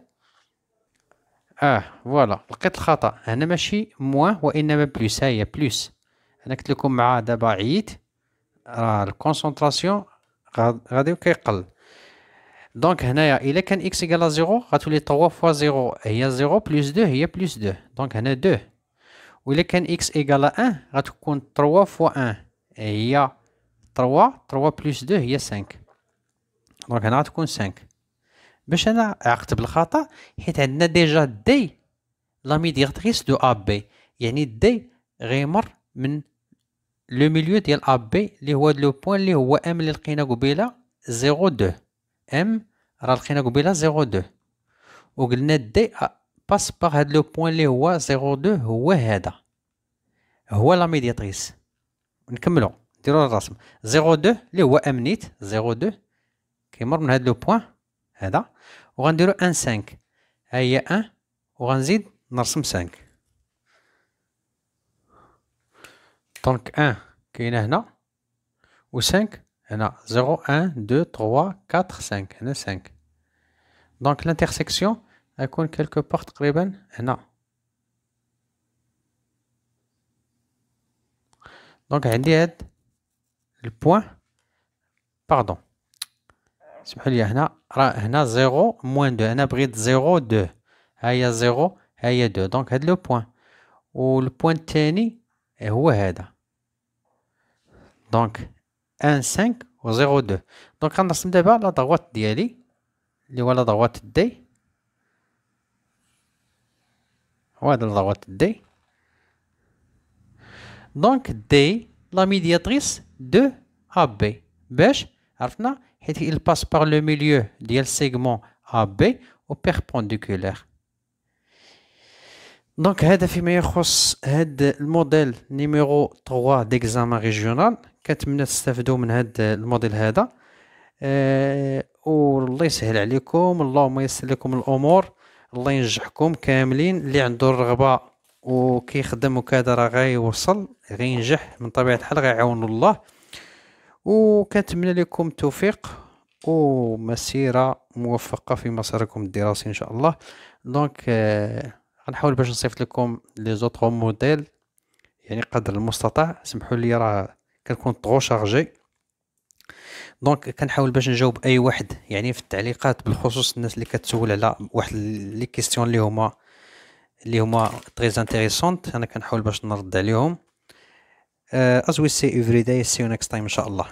فوالا لقيت الخطا هنا ماشي موان وانما بلوس. ها هي بلوس. انا قلت لكم مع دابا عييت راه الكونسونطراسيون غادي كيقل. دونك هنايا الا كان اكس ايكال 0 غتولي 3 فوا 0 هي 0 بلس 2 هي بلس 2 دونك هنا 2. وإلا كان اكس ايكال 1 غتكون 3 فوا 1 هي 3 بلس 2 هي 5 دونك هنا غتكون 5. باش انا عقت بالخطا حيت عندنا ديجا دي لا ميدياتريس دو ا بي، يعني دي غيمر من لو ميليو ديال ا بي اللي هو لو بوين اللي هو ام اللي لقينا قبيله 0 2 ام راه لقينا قبيله 0 2 وقلنا دي باس باغ هاد لو بوين اللي هو 0 2 هو هذا هو لا ميدياتريس. نكملو نديرو الرسم 0 2 اللي هو ام نيت 0 2 كيمر من هاد لو بوين هذا وغنديرو 1 5 ها هي 1 وغنزيد نرسم 5 دونك 1 كاينه هنا و 5 هنا 0 1 2 3 4 5 هنا 5 دونك لانترسيكسيون غيكون كيلكو باغ تقريبا هنا. دونك عندي هاد البوين باردون سمحوا لي هنا راه هنا 0 موان 2 انا بغيت 0 2 ها هي 0 ها هي 2 دونك هاد لو بوين والبوين الثاني هو هذا دونك 1 5 و 0 2 دونك غنرسم دابا لا دروات ديالي اللي هو لا دروات دي وهذا لا دروات دي. دونك دي لا ميدياتريس دو ا بي باش عرفنا حيت il passe par le milieu ديال سيغمون ا بي و بيربونديكولير. دونك هذا فيما يخص هاد الموديل نيميرو 3 ديكزامان ريجيونال. كنتمنى تستافدوا من هاد الموديل هذا والله يسهل عليكم. اللهم يسر لكم الامور. الله ينجحكم كاملين. اللي عنده الرغبه وكيخدم وكذا راه غيوصل غينجح من طبيعه الحال غيعاون الله. وكنتمنى لكم التوفيق ومسيره موفقه في مساركم الدراسي ان شاء الله. دونك غنحاول باش نصيفط لكم لي زوطر موديل يعني قدر المستطاع. سمحوا لي راه كنكون طغو شارجي دونك كنحاول باش نجاوب اي واحد يعني في التعليقات بالخصوص الناس اللي كتسول على واحد لي كيسيون اللي هما تري انتريسونت. انا كنحاول باش نرد عليهم. as we say every day see you next time ان شاء الله.